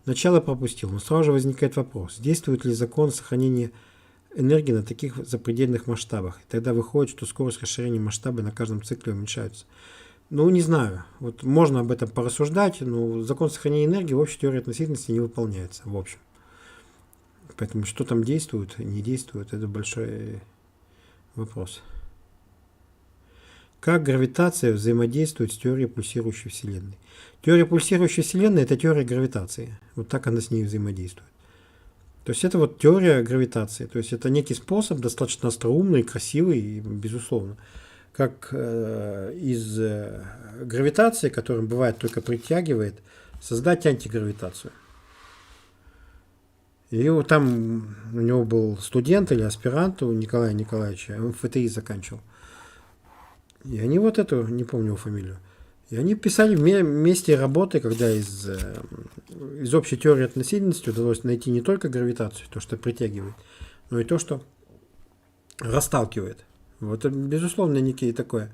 Начало пропустил, но сразу же возникает вопрос. Действует ли закон сохранения энергии на таких запредельных масштабах? И тогда выходит, что скорость расширения масштаба на каждом цикле уменьшается. Ну, не знаю. Вот можно об этом порассуждать, но закон сохранения энергии в общей теории относительности не выполняется. В общем. Поэтому что там действует, не действует, это большой вопрос. Как гравитация взаимодействует с теорией пульсирующей Вселенной? Теория пульсирующей Вселенной – это теория гравитации. Вот так она с ней взаимодействует. То есть это вот теория гравитации. То есть это некий способ, достаточно остроумный, красивый, безусловно. Как из гравитации, которая бывает только притягивает, создать антигравитацию. И вот там у него был студент или аспирант у Николая Николаевича, он ФТИ заканчивал. И они вот эту, не помню его фамилию, и они писали вместе работы, когда из общей теории относительности удалось найти не только гравитацию, то, что притягивает, но и то, что расталкивает. Вот это, безусловно, некие такое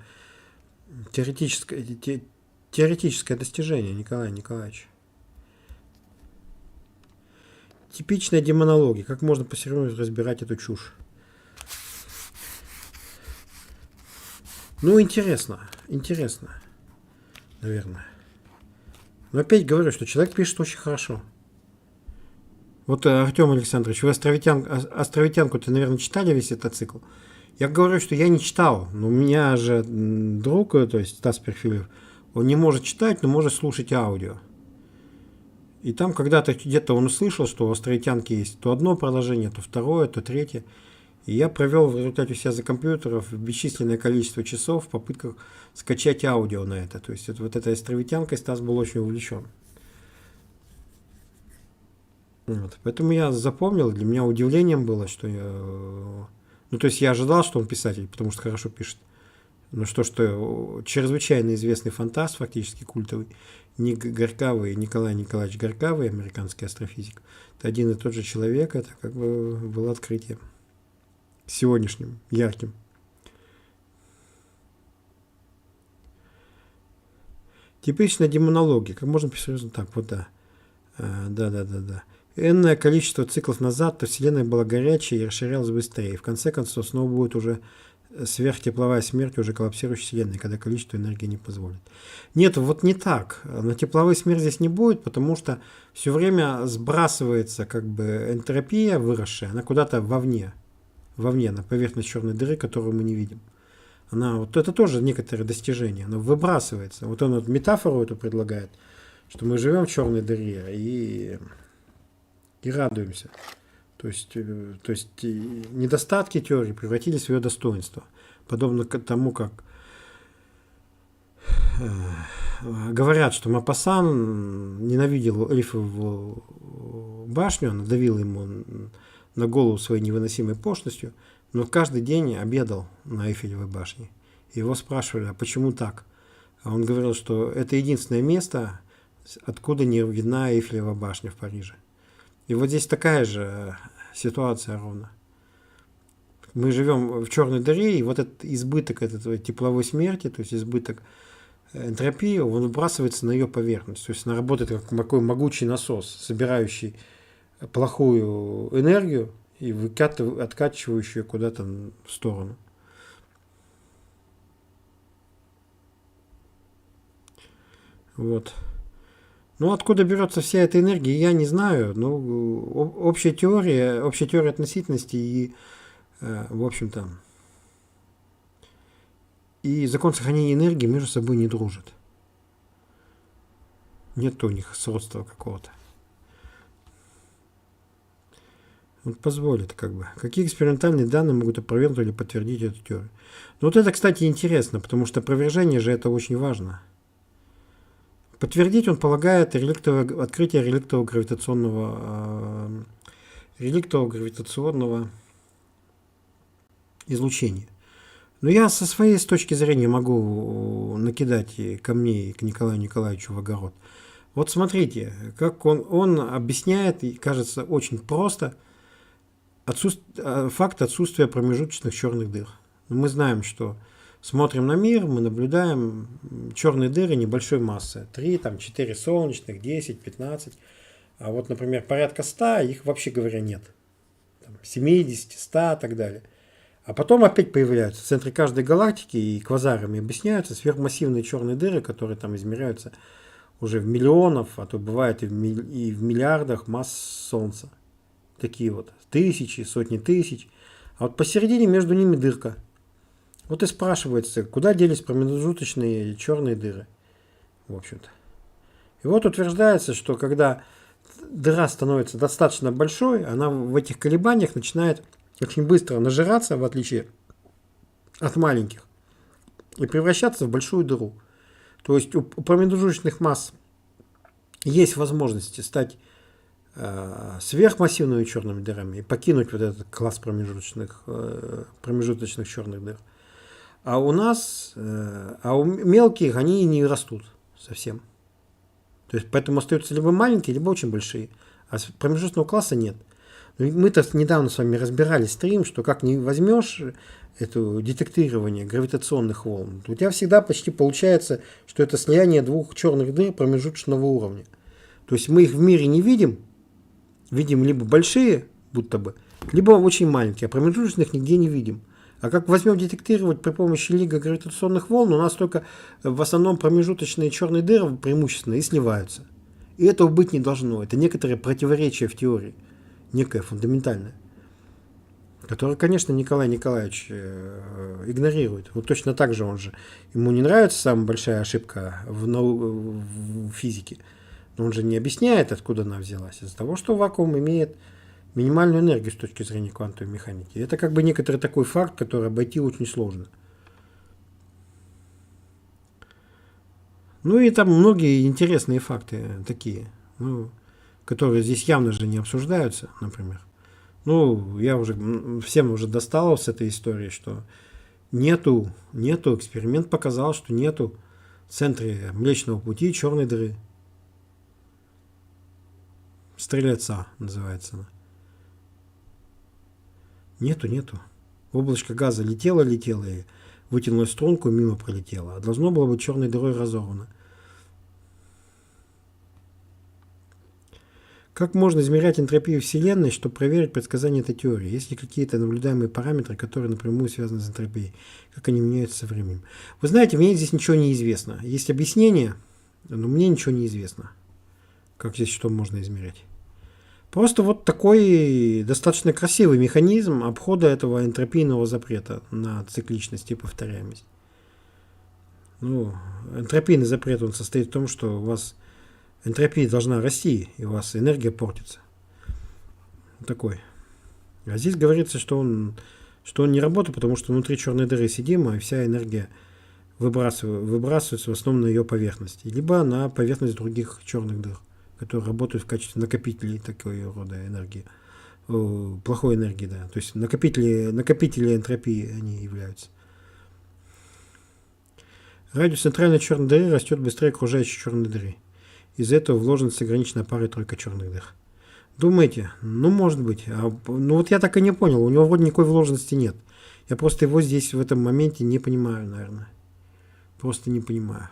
теоретическое достижение Николая Николаевича. Типичная демонология. Как можно по-серьезному разбирать эту чушь? Ну, интересно, наверное. Но опять говорю, что человек пишет очень хорошо. Вот, Артем Александрович, вы островитянку-то, наверное, читали весь этот цикл? Я говорю, что я не читал, но у меня же друг, то есть Стас Перфилев, он не может читать, но может слушать аудио. И там когда-то где-то он услышал, что у островитянки есть то одно продолжение, то второе, то третье. И я провел в результате у себя за компьютеров бесчисленное количество часов в попытках скачать аудио на это. То есть вот этой островитянкой Стас был очень увлечен. Вот. Поэтому я запомнил, для меня удивлением было, что я... Ну, то есть я ожидал, что он писатель, потому что хорошо пишет. Но что чрезвычайно известный фантаст, фактически культовый, Ник Горькавый, Николай Николаевич Горькавый, американский астрофизик, это один и тот же человек, это как бы было открытие. Сегодняшним, ярким. Типичная демонология. Как можно писать так? Вот да. Да. Энное количество циклов назад, то Вселенная была горячей и расширялась быстрее. В конце концов, снова будет уже сверхтепловая смерть уже коллапсирующей Вселенной, когда количество энергии не позволит. Нет, вот не так. На тепловой смерти здесь не будет, потому что все время сбрасывается как бы энтропия выросшая, она куда-то вовне, на поверхность черной дыры, которую мы не видим. Она, вот это тоже некоторое достижение, она выбрасывается. Вот он вот метафору эту предлагает, что мы живем в черной дыре и радуемся. То есть недостатки теории превратились в ее достоинство. Подобно тому, как говорят, что Мопассан ненавидел Эйфелеву башню, она давила ему на голову своей невыносимой пошлостью, но каждый день обедал на Эйфелевой башне. Его спрашивали, а почему так? А он говорил, что это единственное место, откуда не видна Эйфелева башня в Париже. И вот здесь такая же ситуация ровно. Мы живем в черной дыре, и вот этот избыток этой тепловой смерти, то есть избыток энтропии, он выбрасывается на ее поверхность. То есть она работает как такой могучий насос, собирающий плохую энергию и откачивающий ее куда-то в сторону. Вот. Ну, откуда берется вся эта энергия, я не знаю. Ну, общая теория относительности и, в общем-то, и закон сохранения энергии между собой не дружат. Нет у них сродства какого-то. Вот позволит как бы. Какие экспериментальные данные могут опровергнуть или подтвердить эту теорию? Ну вот это, кстати, интересно, потому что опровержение же это очень важно. Подтвердить он полагает открытие реликтово-гравитационного излучения. Но я со своей точки зрения могу накидать камней к Николаю Николаевичу в огород. Вот смотрите, как он объясняет, и кажется очень просто, факт отсутствия промежуточных черных дыр. Мы знаем, что смотрим на мир, мы наблюдаем черные дыры небольшой массы. 3, там, 4 солнечных, 10, 15. А вот, например, порядка 100, их вообще говоря нет. Там, 70, 100 и так далее. А потом опять появляются в центре каждой галактики и квазарами объясняются сверхмассивные черные дыры, которые там измеряются уже в миллионов, а то бывает и в миллиардах масс Солнца. Такие вот тысячи, сотни тысяч. А вот посередине между ними дырка. Вот и спрашивается, куда делись промежуточные черные дыры. В общем-то. И вот утверждается, что когда дыра становится достаточно большой, она в этих колебаниях начинает очень быстро нажираться, в отличие от маленьких, и превращаться в большую дыру. То есть у промежуточных масс есть возможность стать сверхмассивными черными дырами и покинуть вот этот класс промежуточных черных дыр. А у нас, у мелких они не растут совсем. То есть поэтому остаются либо маленькие, либо очень большие. А промежуточного класса нет. Мы-то недавно с вами разбирали стрим, что как не возьмешь это детектирование гравитационных волн, у тебя всегда почти получается, что это слияние двух черных дыр промежуточного уровня. То есть мы их в мире не видим либо большие, будто бы, либо очень маленькие, а промежуточных нигде не видим. А как возьмем детектировать при помощи лига гравитационных волн, у нас только в основном промежуточные черные дыры преимущественно и сливаются. И этого быть не должно. Это некоторое противоречие в теории. Некое фундаментальное, которое, конечно, Николай Николаевич игнорирует. Вот точно так же ему не нравится самая большая ошибка в физике, но он же не объясняет, откуда она взялась. Из-за того, что вакуум имеет минимальную энергию с точки зрения квантовой механики. Это как бы некоторый такой факт, который обойти очень сложно. Ну и там многие интересные факты такие, которые здесь явно же не обсуждаются, например. Всем уже достало с этой истории, что нету, эксперимент показал, что нету в центре Млечного Пути черной дыры. Стрелеца называется она. Нету. Облачко газа летело и вытянуло струнку, мимо пролетело. А должно было быть черной дырой разорвано. Как можно измерять энтропию Вселенной, чтобы проверить предсказания этой теории? Есть ли какие-то наблюдаемые параметры, которые напрямую связаны с энтропией? Как они меняются со временем? Вы знаете, мне здесь ничего не известно. Есть объяснение, но мне ничего не известно. Как здесь что можно измерять? Просто вот такой достаточно красивый механизм обхода этого энтропийного запрета на цикличность и повторяемость. Энтропийный запрет он состоит в том, что у вас энтропия должна расти, и у вас энергия портится. Такой. А здесь говорится, что он не работает, потому что внутри черной дыры сидим, и вся энергия выбрасывается в основном на ее поверхность, либо на поверхность других черных дыр, которые работают в качестве накопителей такой рода энергии. Плохой энергии, да. То есть накопители энтропии они являются. Радиус центральной черной дыры растет быстрее окружающей черной дыры. Из-за этого вложенность ограничена парой-тройкой черных дыр. Думаете? Может быть. Вот я так и не понял. У него вроде никакой вложенности нет. Я просто его здесь в этом моменте не понимаю, наверное. Просто не понимаю.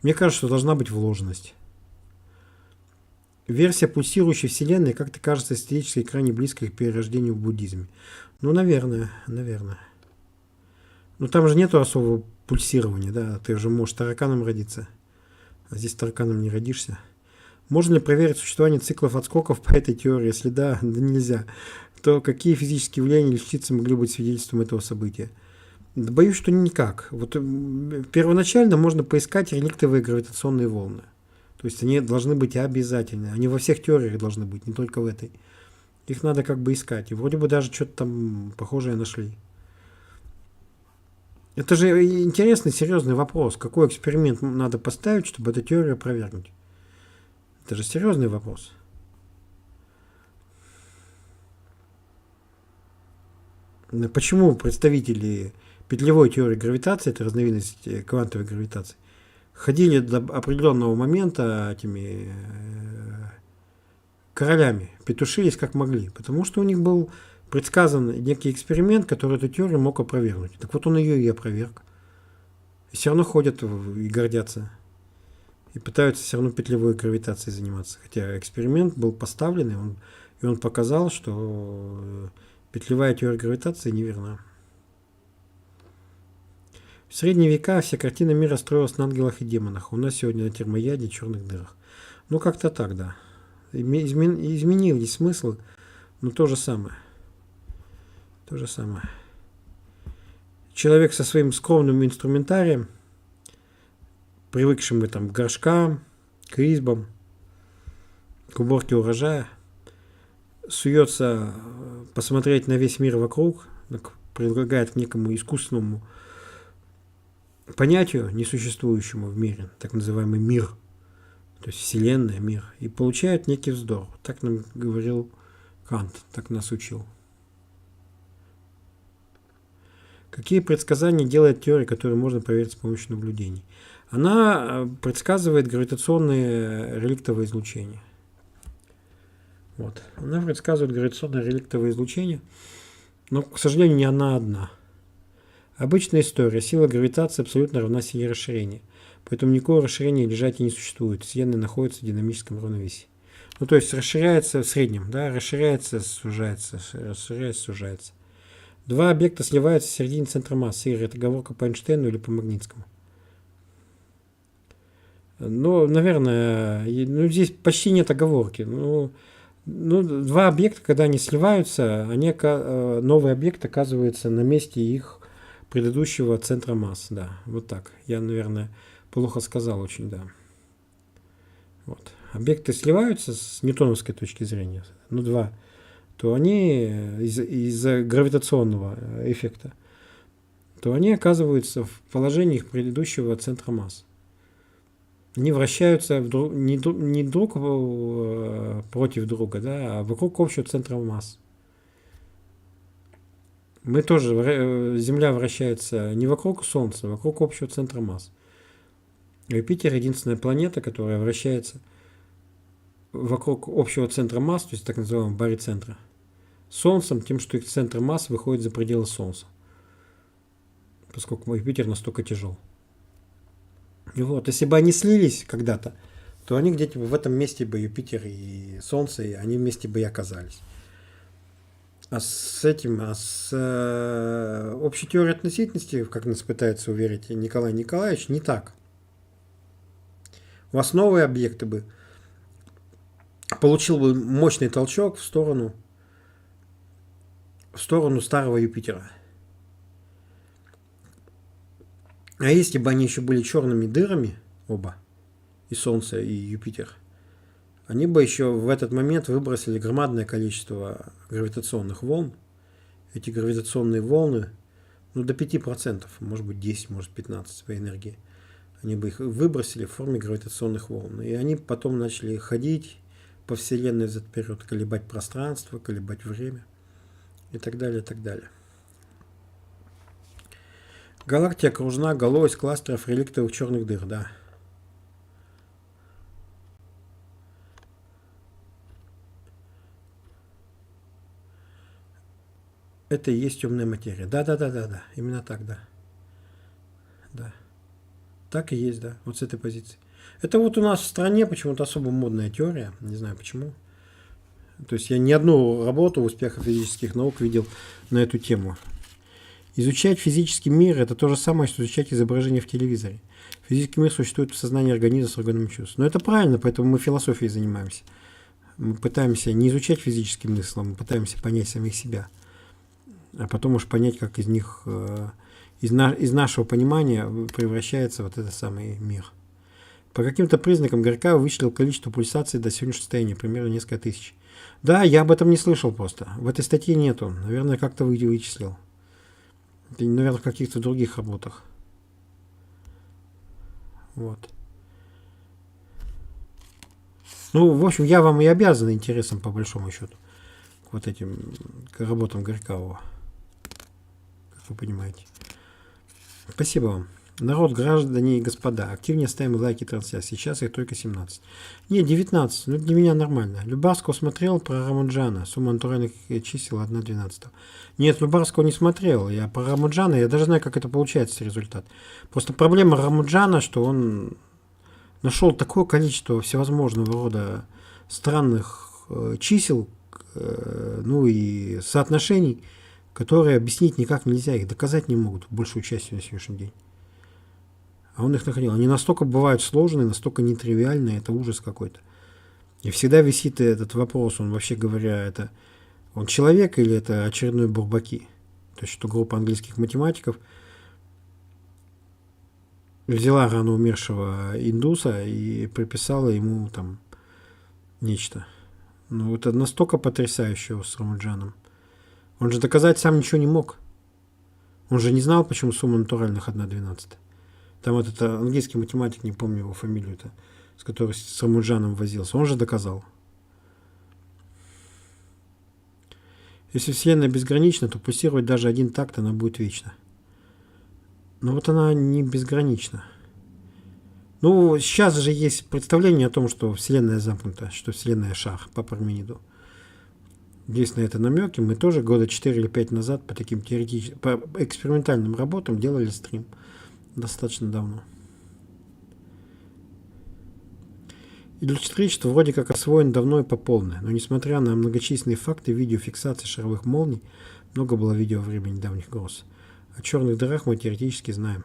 Мне кажется, что должна быть вложенность. Версия пульсирующей Вселенной как-то кажется эстетически крайне близкой к перерождению в буддизме. Наверное. Но там же нету особого пульсирования, да. Ты уже можешь тараканом родиться. А здесь тараканом не родишься. Можно ли проверить существование циклов отскоков по этой теории? Если да, да нельзя. То какие физические явления или частицы могли быть свидетельством этого события? Да боюсь, что никак. Вот первоначально можно поискать реликтовые гравитационные волны. То есть они должны быть обязательны. Они во всех теориях должны быть, не только в этой. Их надо как бы искать. И вроде бы даже что-то там похожее нашли. Это же интересный, серьезный вопрос. Какой эксперимент надо поставить, чтобы эту теорию опровергнуть? Это же серьезный вопрос. Почему представители петлевой теории гравитации, это разновидность квантовой гравитации, ходили до определенного момента этими королями, петушились как могли? Потому что у них был предсказан некий эксперимент, который эту теорию мог опровергнуть. Так вот он ее и опроверг. И все равно ходят и гордятся. И пытаются все равно петлевой гравитацией заниматься. Хотя эксперимент был поставлен, и он показал, что петлевая теория гравитации неверна. В средние века вся картина мира строилась на ангелах и демонах. У нас сегодня на термояде и черных дырах. Ну, как-то так, да. Изменились смыслы, но то же самое. То же самое. Человек со своим скромным инструментарием, привыкшим к горшкам, к избам, к уборке урожая, суется посмотреть на весь мир вокруг, предлагает к некому искусственному понятию, несуществующему в мире, так называемый мир, то есть Вселенная, мир, и получает некий вздор. Так нам говорил Кант, так нас учил. Какие предсказания делает теория, которую можно проверить с помощью наблюдений? Она предсказывает гравитационные реликтовые излучения. Вот. Она предсказывает гравитационное реликтовое излучение, но, к сожалению, не она одна. Обычная история. Сила гравитации абсолютно равна силе расширения. Поэтому никакого расширения или сжатия не существует. Вселенная находится в динамическом равновесии. Ну, то есть расширяется в среднем, да, расширяется, сужается, расширяется, сужается. Два объекта сливаются в середине центра массы. Это оговорка по Эйнштейну или по Магнитскому. Ну, наверное, здесь почти нет оговорки. Два объекта, когда они сливаются, новый объект оказывается на месте их предыдущего центра масс. Да, вот так. Я, наверное, плохо сказал очень, да. Вот. Объекты сливаются с ньютоновской точки зрения. Два. То они из-за гравитационного эффекта, то они оказываются в положении их предыдущего центра масс. Они вращаются не друг против друга, да, а вокруг общего центра масс. Мы тоже, Земля вращается не вокруг Солнца, а вокруг общего центра масс. Юпитер единственная планета, которая вращается вокруг общего центра масс, то есть так называемого барицентра, Солнцем, тем, что их центр масс выходит за пределы Солнца, поскольку Юпитер настолько тяжел. И вот, если бы они слились когда-то, то они где-то в этом месте бы Юпитер и Солнце, и они вместе бы и оказались. А с общей теорией относительности, как нас пытается уверить Николай Николаевич, не так. У вас новые объекты бы получил бы мощный толчок в сторону старого Юпитера. А если бы они еще были черными дырами, оба, и Солнце, и Юпитер, они бы еще в этот момент выбросили громадное количество гравитационных волн. Эти гравитационные волны, до 5%, может быть 10, может 15 своей энергии, они бы их выбросили в форме гравитационных волн. И они потом начали ходить по Вселенной взад-вперед, колебать пространство, колебать время и так далее, и так далее. Галактика окружена голой из кластеров реликтовых черных дыр, да. Это и есть темная материя. Да. Именно так, да. Да. Так и есть, да. Вот с этой позиции. Это вот у нас в стране почему-то особо модная теория. Не знаю почему. То есть я ни одну работу в успехах физических наук видел на эту тему. Изучать физический мир – это то же самое, что изучать изображение в телевизоре. Физический мир существует в сознании организма с органами чувств. Но это правильно, поэтому мы философией занимаемся. Мы пытаемся не изучать физический смысл, мы пытаемся понять самих себя. А потом уж понять, как из них, из нашего понимания превращается вот этот самый мир. По каким-то признакам Горького вычислил количество пульсаций до сегодняшнего состояния, примерно несколько тысяч. Да, я об этом не слышал просто. В этой статье нету. Наверное, как-то вычислил. Это, наверное, в каких-то других работах. Вот. Ну, в общем, я вам и обязан интересом, по большому счету, к вот этим к работам Горького. Как вы понимаете. Спасибо вам. Народ, граждане и господа, активнее ставим лайки трансляции. Сейчас их только 17. Нет, 19. Ну, для меня нормально. Любарского смотрел про Рамуджана. Сумма натуральных чисел 1/12. Нет, Любарского не смотрел. Я про Рамуджана, я даже знаю, как это получается результат. Просто проблема Рамуджана, что он нашел такое количество всевозможного рода странных чисел, ну и соотношений, которые объяснить никак нельзя, их доказать не могут, большую часть на сегодняшний день. А он их находил. Они настолько бывают сложные, настолько нетривиальные, это ужас какой-то. И всегда висит этот вопрос, он вообще говоря, это он человек или это очередной бурбаки? То есть, что группа английских математиков взяла рано умершего индуса и приписала ему там нечто. Ну, это настолько потрясающе с Рамуджаном. Он же доказать сам ничего не мог. Он же не знал, почему сумма натуральных 1/12. Там этот английский математик, не помню его фамилию-то, с которой с Рамуджаном возился. Он же доказал. Если Вселенная безгранична, то пульсировать даже один такт она будет вечно. Но вот она не безгранична. Ну, сейчас же есть представление о том, что Вселенная замкнута, что Вселенная шар по Пармениду. Есть на это намеки. Мы тоже года 4 или 5 назад по таким теоретическим, по экспериментальным работам делали стрим. Достаточно давно. Электричество вроде как освоен давно и по полной, но несмотря на многочисленные факты видеофиксации шаровых молний, много было видео во время недавних гроз. О черных дырах мы теоретически знаем.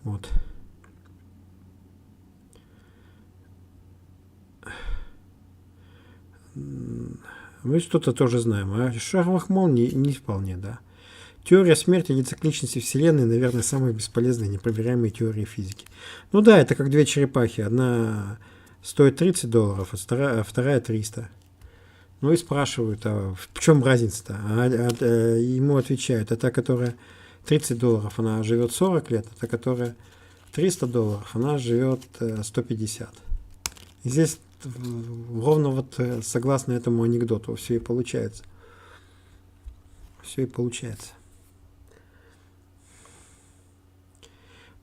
Вот. Мы что-то тоже знаем. А шаровых молний не вполне, да. Теория смерти или цикличности Вселенной, наверное, самая бесполезная и непроверяемая теория физики. Ну да, это как две черепахи. Одна стоит $30, а вторая 300. Ну и спрашивают, а в чем разница-то? Ему отвечают, а та, которая $30, она живет 40 лет, а та, которая $300, она живет 150. И здесь ровно вот согласно этому анекдоту все и получается. Все и получается.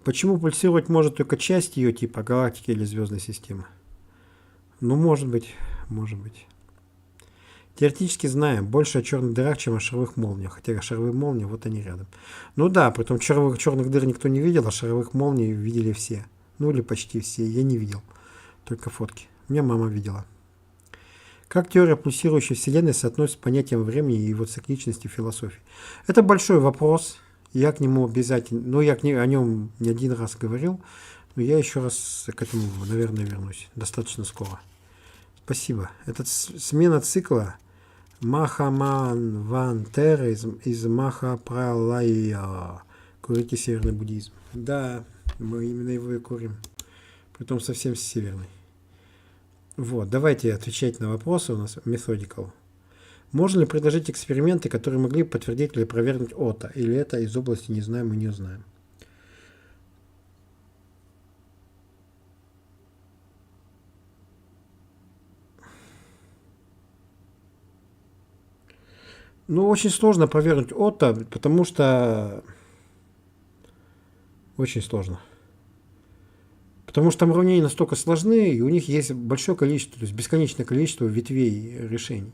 Почему пульсировать может только часть ее типа галактики или звездной системы? Ну, может быть, может быть. Теоретически знаем больше о черных дырах, чем о шаровых молниях. Хотя шаровые молнии, вот они рядом. Ну да, притом черных дыр никто не видел, а шаровых молний видели все. Ну или почти все. Я не видел. Только фотки. У меня мама видела. Как теория пульсирующей Вселенной соотносится с понятием времени и его цикличности в философии? Это большой вопрос. Я к нему обязательно, ну я о нем не один раз говорил, но я еще раз к этому, наверное, вернусь. Достаточно скоро. Спасибо. Это смена цикла Махаманвантера из Махапралая. Курите северный буддизм. Да, мы именно его и курим. Притом совсем северный. Вот, давайте отвечать на вопросы у нас Methodical. Можно ли предложить эксперименты, которые могли бы подтвердить или опровергнуть ОТА? Или это из области не знаем и не узнаем? Ну, очень сложно опровергнуть ОТА, потому что... Очень сложно. Потому что там уравнения настолько сложны, и у них есть большое количество, то есть бесконечное количество ветвей решений.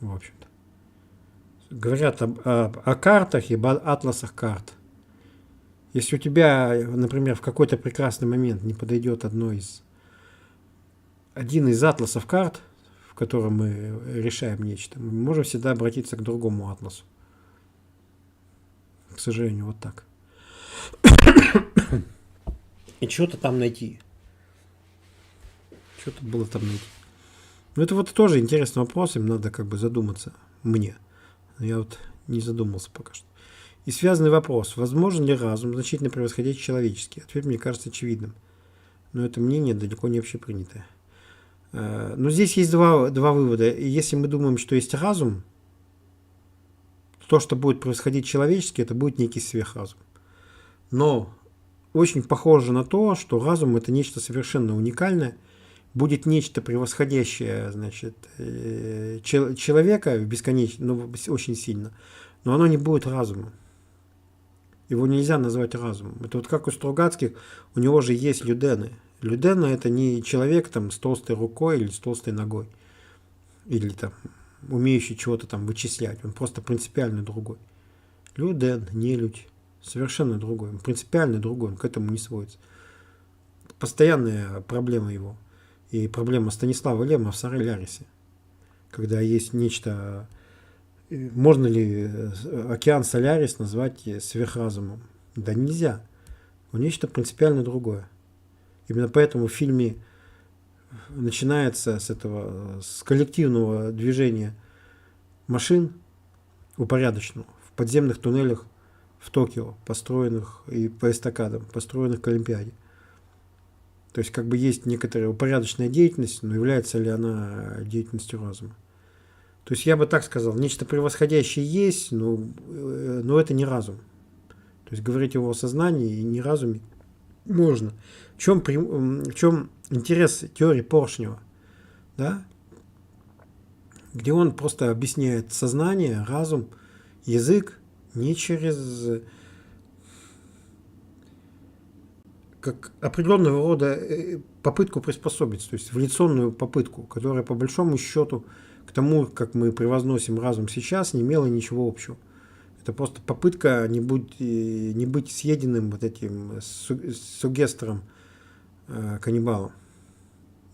В общем-то. Говорят о картах и об атласах карт. Если у тебя, например, в какой-то прекрасный момент не подойдет один из атласов карт, в котором мы решаем нечто, мы можем всегда обратиться к другому атласу. сожалению, вот так. И что-то там найти. Что-то было там найти. Ну, это вот тоже интересный вопрос, им надо как бы задуматься. Мне. Я вот не задумался пока что. И связанный вопрос. Возможен ли разум значительно превосходить человеческий? Ответ мне кажется очевидным. Но это мнение далеко не общепринятое. Но здесь есть два вывода. Если мы думаем, что есть разум, то, что будет происходить человечески, это будет некий сверхразум. Но очень похоже на то, что разум это нечто совершенно уникальное, будет нечто превосходящее, значит, человека бесконечно, ну, очень сильно, но оно не будет разумом. Его нельзя назвать разумом. Это вот как у Стругацких, у него же есть людены. Людена это не человек там с толстой рукой или с толстой ногой, или там умеющий чего-то там вычислять. Он просто принципиально другой. Люден, не людь. Совершенно другой. Он принципиально другой. Он к этому не сводится. Постоянная проблема его. И проблема Станислава Лема в Солярисе. Когда есть нечто... Можно ли океан Солярис назвать сверхразумом? Да нельзя. Он нечто принципиально другое. Именно поэтому в фильме начинается с коллективного движения машин упорядоченного в подземных туннелях в Токио, построенных и по эстакадам, построенных к Олимпиаде. То есть как бы есть некоторая упорядоченная деятельность, но является ли она деятельностью разума? То есть я бы так сказал, нечто превосходящее есть, но это не разум. То есть говорить его о сознании и не разуме можно. В чем интерес теории Поршнева? Да? Где он просто объясняет сознание, разум, язык не через как определенного рода попытку приспособиться, то есть эволюционную попытку, которая по большому счету к тому, как мы превозносим разум сейчас, не имела ничего общего. Это просто попытка не быть съеденным вот этим сугестером, каннибалом,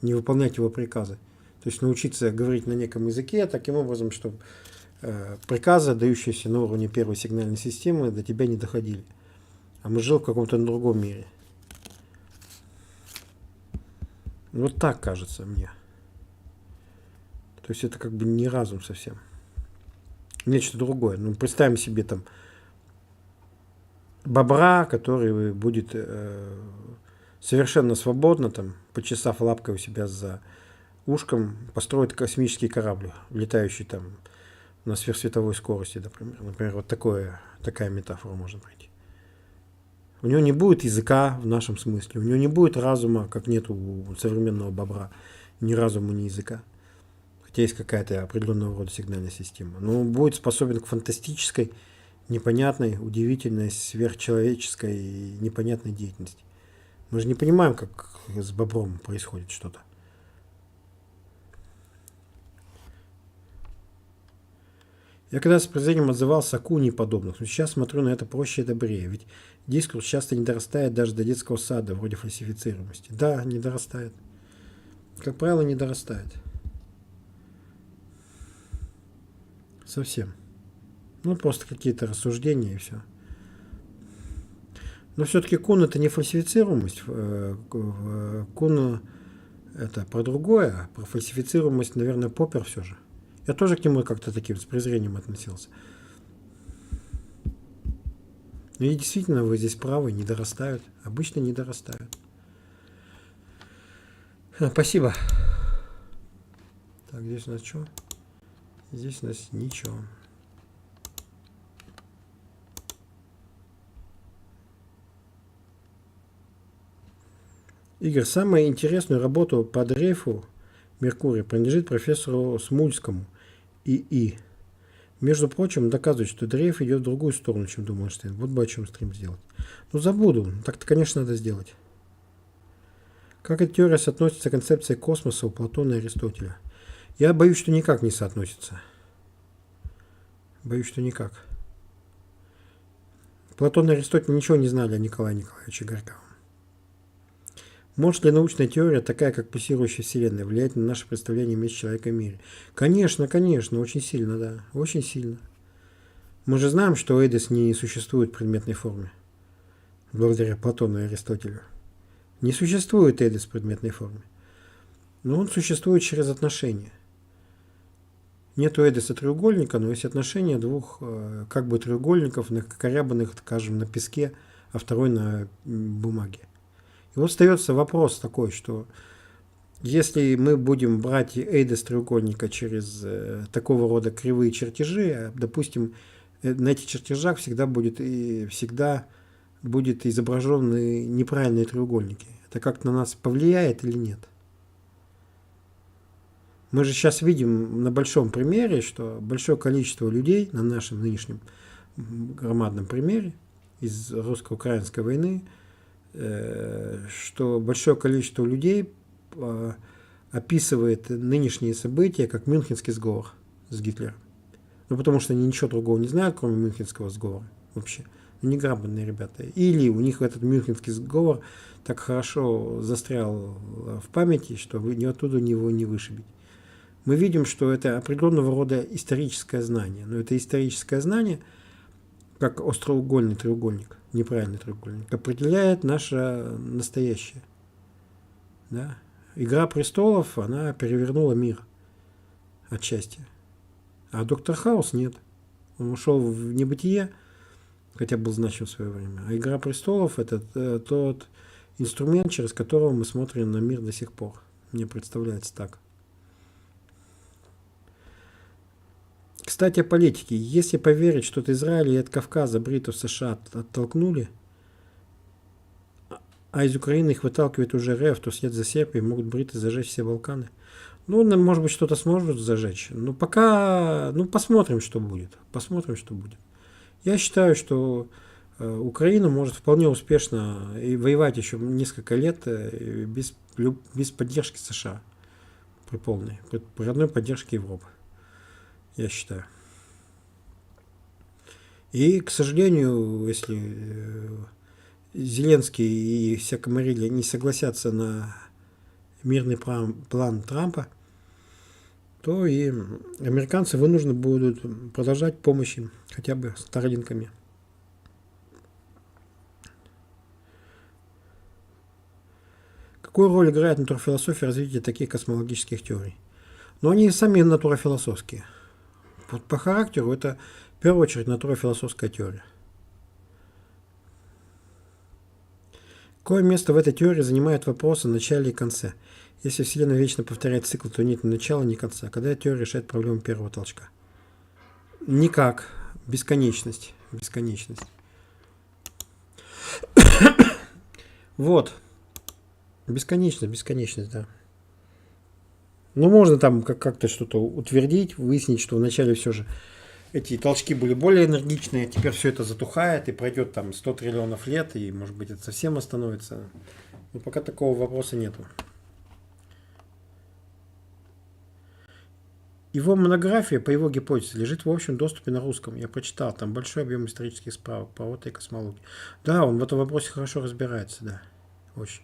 не выполнять его приказы. То есть научиться говорить на неком языке таким образом, чтобы приказы, дающиеся на уровне первой сигнальной системы, до тебя не доходили. А мы жили в каком-то другом мире. Вот так кажется мне. То есть это как бы не разум совсем. Нечто другое. Ну, представим себе там бобра, который будет совершенно свободно, там, почесав лапкой у себя за ушком, построит космический корабль, летающий там на сверхсветовой скорости, например. Например, вот такая метафора можно пройти. У него не будет языка в нашем смысле, у него не будет разума, как нет у современного бобра, ни разума, ни языка. Хотя есть какая-то определенного рода сигнальная система. Но он будет способен к фантастической, непонятной, удивительной, сверхчеловеческой и непонятной деятельности. Мы же не понимаем, как с бобром происходит что-то. Я когда с презрением отзывался о Куне и подобных, но сейчас смотрю на это проще и добрее, ведь дискурс часто не дорастает даже до детского сада, вроде фальсифицируемости. Да, не дорастает. Как правило, не дорастает. Совсем. Ну, просто какие-то рассуждения и все. Но все-таки Кун это не фальсифицируемость. Кун это про другое. Про фальсифицируемость, наверное, Поппер все же. Я тоже к нему как-то таким с презрением относился. И действительно, вы здесь правы, не дорастают. Обычно не дорастают. Спасибо. Так, здесь у нас что? Здесь у нас ничего. Игорь, самую интересную работу по дрейфу Меркурия принадлежит профессору Смульскому ИИ. Между прочим, доказывает, что дрейф идет в другую сторону, чем думал Эйнштейн. Вот бы о чем стрим сделать. Ну, забуду. Так-то, конечно, надо сделать. Как эта теория соотносится с концепцией космоса у Платона и Аристотеля? Я боюсь, что никак не соотносится. Боюсь, что никак. Платон и Аристотель ничего не знали о Николае Николаевиче Горьковом. Может ли научная теория, такая как пульсирующая Вселенная, влиять на наше представление о месте человека в мире? Конечно, конечно, очень сильно, да. Очень сильно. Мы же знаем, что Эйдес не существует в предметной форме, благодаря Платону и Аристотелю. Не существует Эйдес в предметной форме, но он существует через отношения. Нету Эйдеса треугольника, но есть отношения двух как бы треугольников, накорябанных, скажем, на песке, а второй на бумаге. И вот остается вопрос такой, что если мы будем брать Эйдес треугольника через такого рода кривые чертежи, допустим, на этих чертежах всегда будет изображены неправильные треугольники. Это как-то на нас повлияет или нет? Мы же сейчас видим на большом примере, что большое количество людей на нашем нынешнем громадном примере из русско-украинской войны, что большое количество людей описывает нынешние события как Мюнхенский сговор с Гитлером. Ну, потому что они ничего другого не знают, кроме Мюнхенского сговора вообще. Неграмотные ребята. Или у них этот Мюнхенский сговор так хорошо застрял в памяти, что оттуда его не вышибить. Мы видим, что это определенного рода историческое знание. Но это историческое знание, как остроугольный треугольник, неправильный треугольник, определяет наше настоящее. Да? «Игра престолов», она перевернула мир отчасти. А «Доктор Хаус» нет. Он ушел в небытие, хотя был значим в свое время. А «Игра престолов» — это тот инструмент, через которого мы смотрим на мир до сих пор. Мне представляется так. Кстати, о политике. Если поверить, что от Израиля и от Кавказа бритов США оттолкнули, а из Украины их выталкивает уже РФ, то вслед за Сербией могут бриты зажечь все Балканы. Ну, может быть, что-то сможет зажечь. Но пока, посмотрим, что будет. Посмотрим, что будет. Я считаю, что Украина может вполне успешно и воевать еще несколько лет без поддержки США. При одной поддержке Европы. Я считаю. И, к сожалению, если Зеленский и вся комарилья не согласятся на мирный план Трампа, то и американцы вынуждены будут продолжать помощь им, хотя бы старлинками. Какую роль играет натурфилософия в развитии таких космологических теорий? Но они сами натурофилософские. По характеру это в первую очередь натурофилософская теория. Какое место в этой теории занимает вопрос о начале и конце? Если Вселенная вечно повторяет цикл, то нет ни начала, ни конца. Когда теория решает проблему первого толчка? Никак. Бесконечность. Бесконечность. Вот. Бесконечность, да. Ну, можно там как-то что-то утвердить, выяснить, что вначале все же эти толчки были более энергичные, теперь все это затухает и пройдет там 100 триллионов лет, и, может быть, это совсем остановится. Но пока такого вопроса нету. Его монография по его гипотезе лежит в общем доступе на русском. Я прочитал, там большой объем исторических справок по этой космологии. Да, он в этом вопросе хорошо разбирается, да, очень.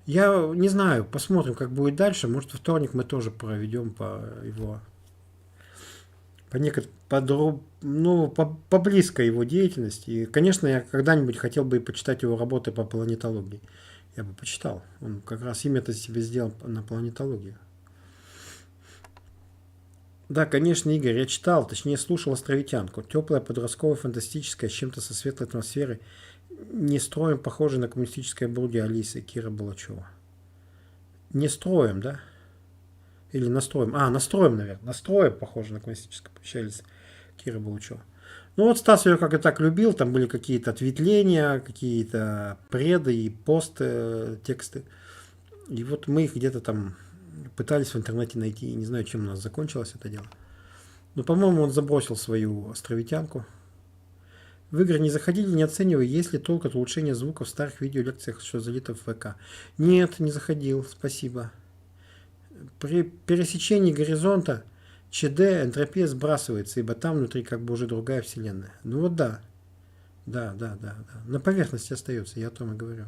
Я не знаю, посмотрим, как будет дальше. Может, во вторник мы тоже проведем по близкой его деятельности. И, конечно, я когда-нибудь хотел бы и почитать его работы по планетологии. Я бы почитал. Он как раз имя-то себе сделал на планетологию. Да, конечно, Игорь, я читал, точнее слушал «Островитянку». Теплая, подростковая, фантастическая, с чем-то со светлой атмосферой. Не строем, похожий на коммунистическое блудие Алисы Кира Балачева. Не строим, да? Или настроим? Настроим, наверное. Настроим, похоже на коммунистическое блудие Алисы Кира Балачева. Ну вот Стас ее как и так любил, там были какие-то ответвления, какие-то преды и пост-тексты. И вот мы их где-то там пытались в интернете найти. Не знаю, чем у нас закончилось это дело. Но, по-моему, он забросил свою «Островитянку». В игры не заходили, не оценивая, есть ли толк от улучшения звука в старых видеолекциях, что залито в ВК. Нет, не заходил, спасибо. При пересечении горизонта ЧД энтропия сбрасывается, ибо там внутри как бы уже другая вселенная. Ну вот да. Да. На поверхности остается, я о том и говорю.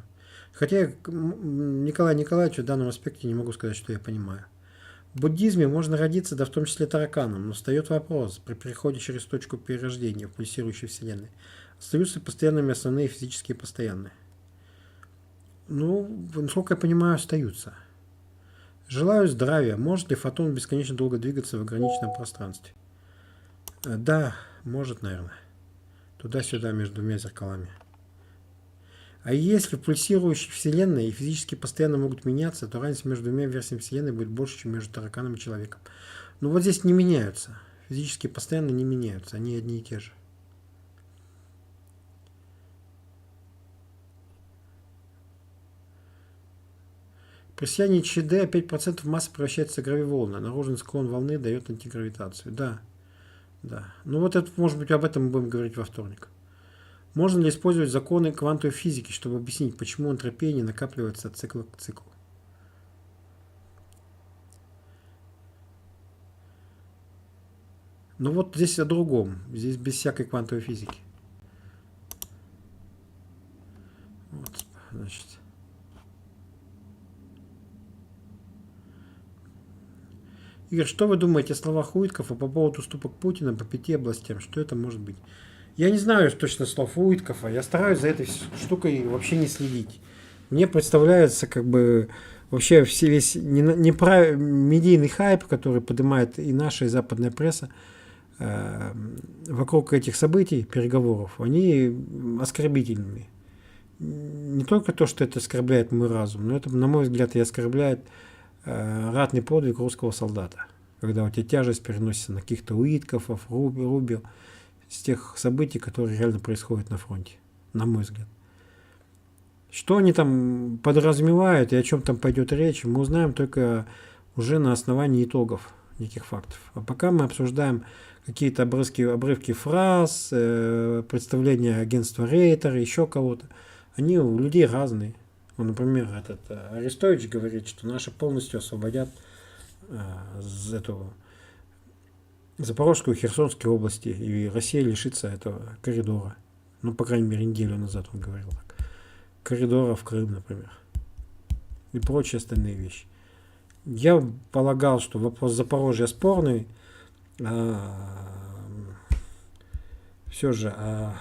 Хотя я Николаю Николаевичу в данном аспекте не могу сказать, что я понимаю. В буддизме можно родиться, да в том числе тараканом, но встает вопрос, при переходе через точку перерождения в пульсирующей вселенной, остаются постоянными основные физические постоянные. Ну, насколько я понимаю, остаются. Желаю здравия. Может ли фотон бесконечно долго двигаться в ограниченном пространстве? Да, может, наверное. Туда-сюда между двумя зеркалами. А если в пульсирующей вселенной и физически постоянно могут меняться, то разница между двумя версиями вселенной будет больше, чем между тараканом и человеком. Но вот здесь не меняются. Физически постоянно не меняются. Они одни и те же. При сиянии ЧД 5% массы превращается в гравиволны. Наружный склон волны дает антигравитацию. Да. Да. Ну вот это, может быть, об этом мы будем говорить во вторник. Можно ли использовать законы квантовой физики, чтобы объяснить, почему энтропия не накапливается от цикла к циклу? Ну вот здесь о другом. Здесь без всякой квантовой физики. Вот, значит. Игорь, что вы думаете о словах Уиткофа по поводу уступок Путина по 5 областям? Что это может быть? Я не знаю точно слов Уиткофа. Я стараюсь за этой штукой вообще не следить. Мне представляется, как бы вообще весь медийный хайп, который поднимает и наша, и западная пресса вокруг этих событий, переговоров, они оскорбительными. Не только то, что это оскорбляет мой разум, но это, на мой взгляд, и оскорбляет ратный подвиг русского солдата. Когда у тебя тяжесть переносится на каких-то Уиткофов, Рубил, с тех событий, которые реально происходят на фронте, на мой взгляд. Что они там подразумевают и о чем там пойдет речь, мы узнаем только уже на основании итогов неких фактов. А пока мы обсуждаем какие-то обрывки фраз, представления агентства Рейтера, еще кого-то. Они у людей разные. Ну, например, Арестович говорит, что наши полностью освободят Запорожскую и Херсонскую области, и Россия лишится этого коридора. Ну, по крайней мере, неделю назад он говорил так. Коридора в Крым, например. И прочие остальные вещи. Я полагал, что вопрос Запорожья спорный. Все же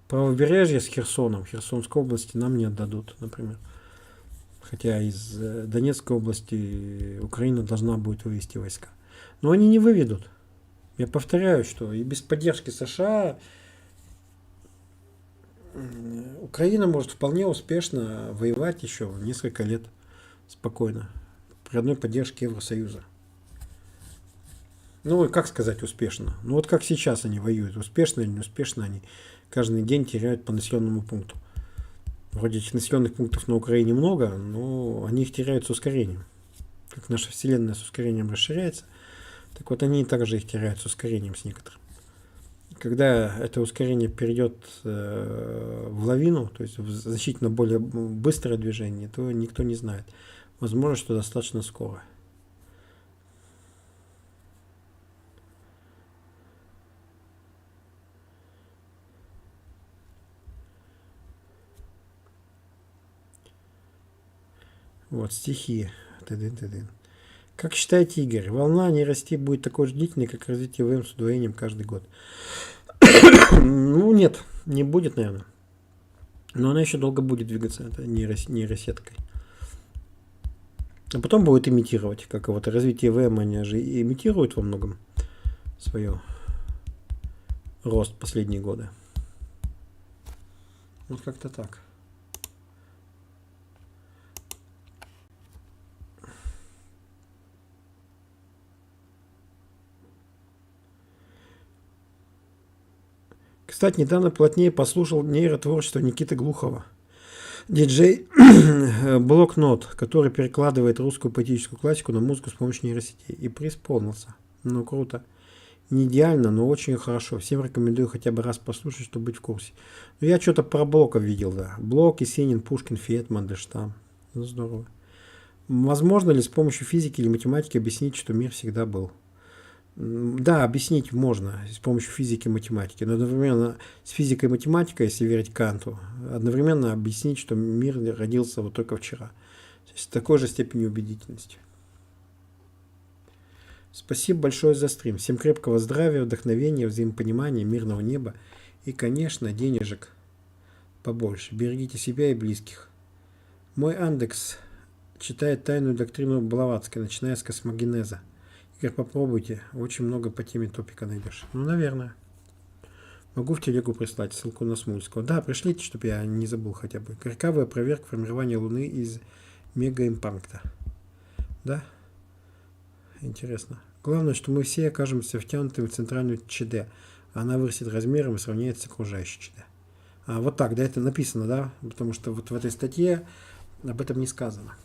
правобережье с Херсоном, Херсонской области нам не отдадут, например. Хотя из Донецкой области Украина должна будет вывести войска. Но они не выведут. Я повторяю, что и без поддержки США Украина может вполне успешно воевать еще несколько лет спокойно при одной поддержке Евросоюза. Ну, как сказать успешно? Ну, вот как сейчас они воюют. Успешно или неуспешно они каждый день теряют по населенному пункту. Вроде этих населенных пунктов на Украине много, но они их теряют с ускорением. Как наша Вселенная с ускорением расширяется, так вот они также их теряют с ускорением с некоторым. Когда это ускорение перейдет в лавину, то есть в значительно более быстрое движение, то никто не знает. Возможно, что достаточно скоро. Вот, стихи. Тыдын-тыдын. Как считаете, Игорь, волна не расти будет такой же длительной, как развитие ВМ с удвоением каждый год? Ну, нет, не будет, наверное. Но она еще долго будет двигаться, это нейросеткой. А потом будет имитировать, как вот развитие ВМ, они же имитируют во многом свое рост последние годы. Вот как-то так. Кстати, недавно плотнее послушал нейротворчество Никиты Глухова. Диджей Блокнот, который перекладывает русскую поэтическую классику на музыку с помощью нейросетей. И преисполнился. Ну, круто. Не идеально, но очень хорошо. Всем рекомендую хотя бы раз послушать, чтобы быть в курсе. Но я что-то про Блока видел, да. Блок, Есенин, Пушкин, Фет, Мандельштам. Ну, здорово. Возможно ли с помощью физики или математики объяснить, что мир всегда был? Да, объяснить можно с помощью физики и математики, но одновременно с физикой и математикой, если верить Канту, одновременно объяснить, что мир родился вот только вчера. То есть с такой же степенью убедительности. Спасибо большое за стрим. Всем крепкого здравия, вдохновения, взаимопонимания, мирного неба и, конечно, денежек побольше. Берегите себя и близких. Мой Андекс читает тайную доктрину Блаватской, начиная с космогенеза. Игорь, попробуйте. Очень много по теме топика найдешь. Ну, наверное. Могу в телегу прислать ссылку на Смольского. Да, пришлите, чтобы я не забыл хотя бы. Горьковая проверка формирования Луны из мегаимпакта. Да? Интересно. Главное, что мы все окажемся втянуты в центральную ЧД. Она вырастет размером и сравняется с окружающей ЧД. Вот так, да, это написано, да? Потому что вот в этой статье об этом не сказано.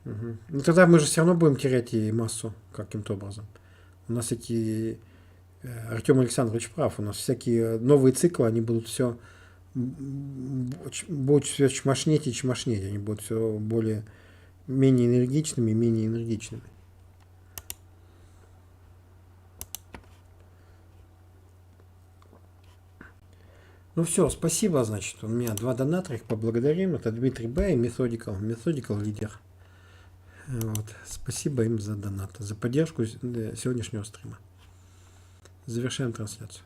Угу. Ну тогда мы же все равно будем терять и массу каким-то образом. У нас эти... Артем Александрович прав. У нас всякие новые циклы, они будут все чмошнеть и чмошнеть. Они будут все более менее энергичными и менее энергичными. Ну все, спасибо, значит. У меня 2 донатора, их поблагодарим. Это Дмитрий Б. и Methodical лидер. Вот. Спасибо им за донат, за поддержку сегодняшнего стрима. Завершаем трансляцию.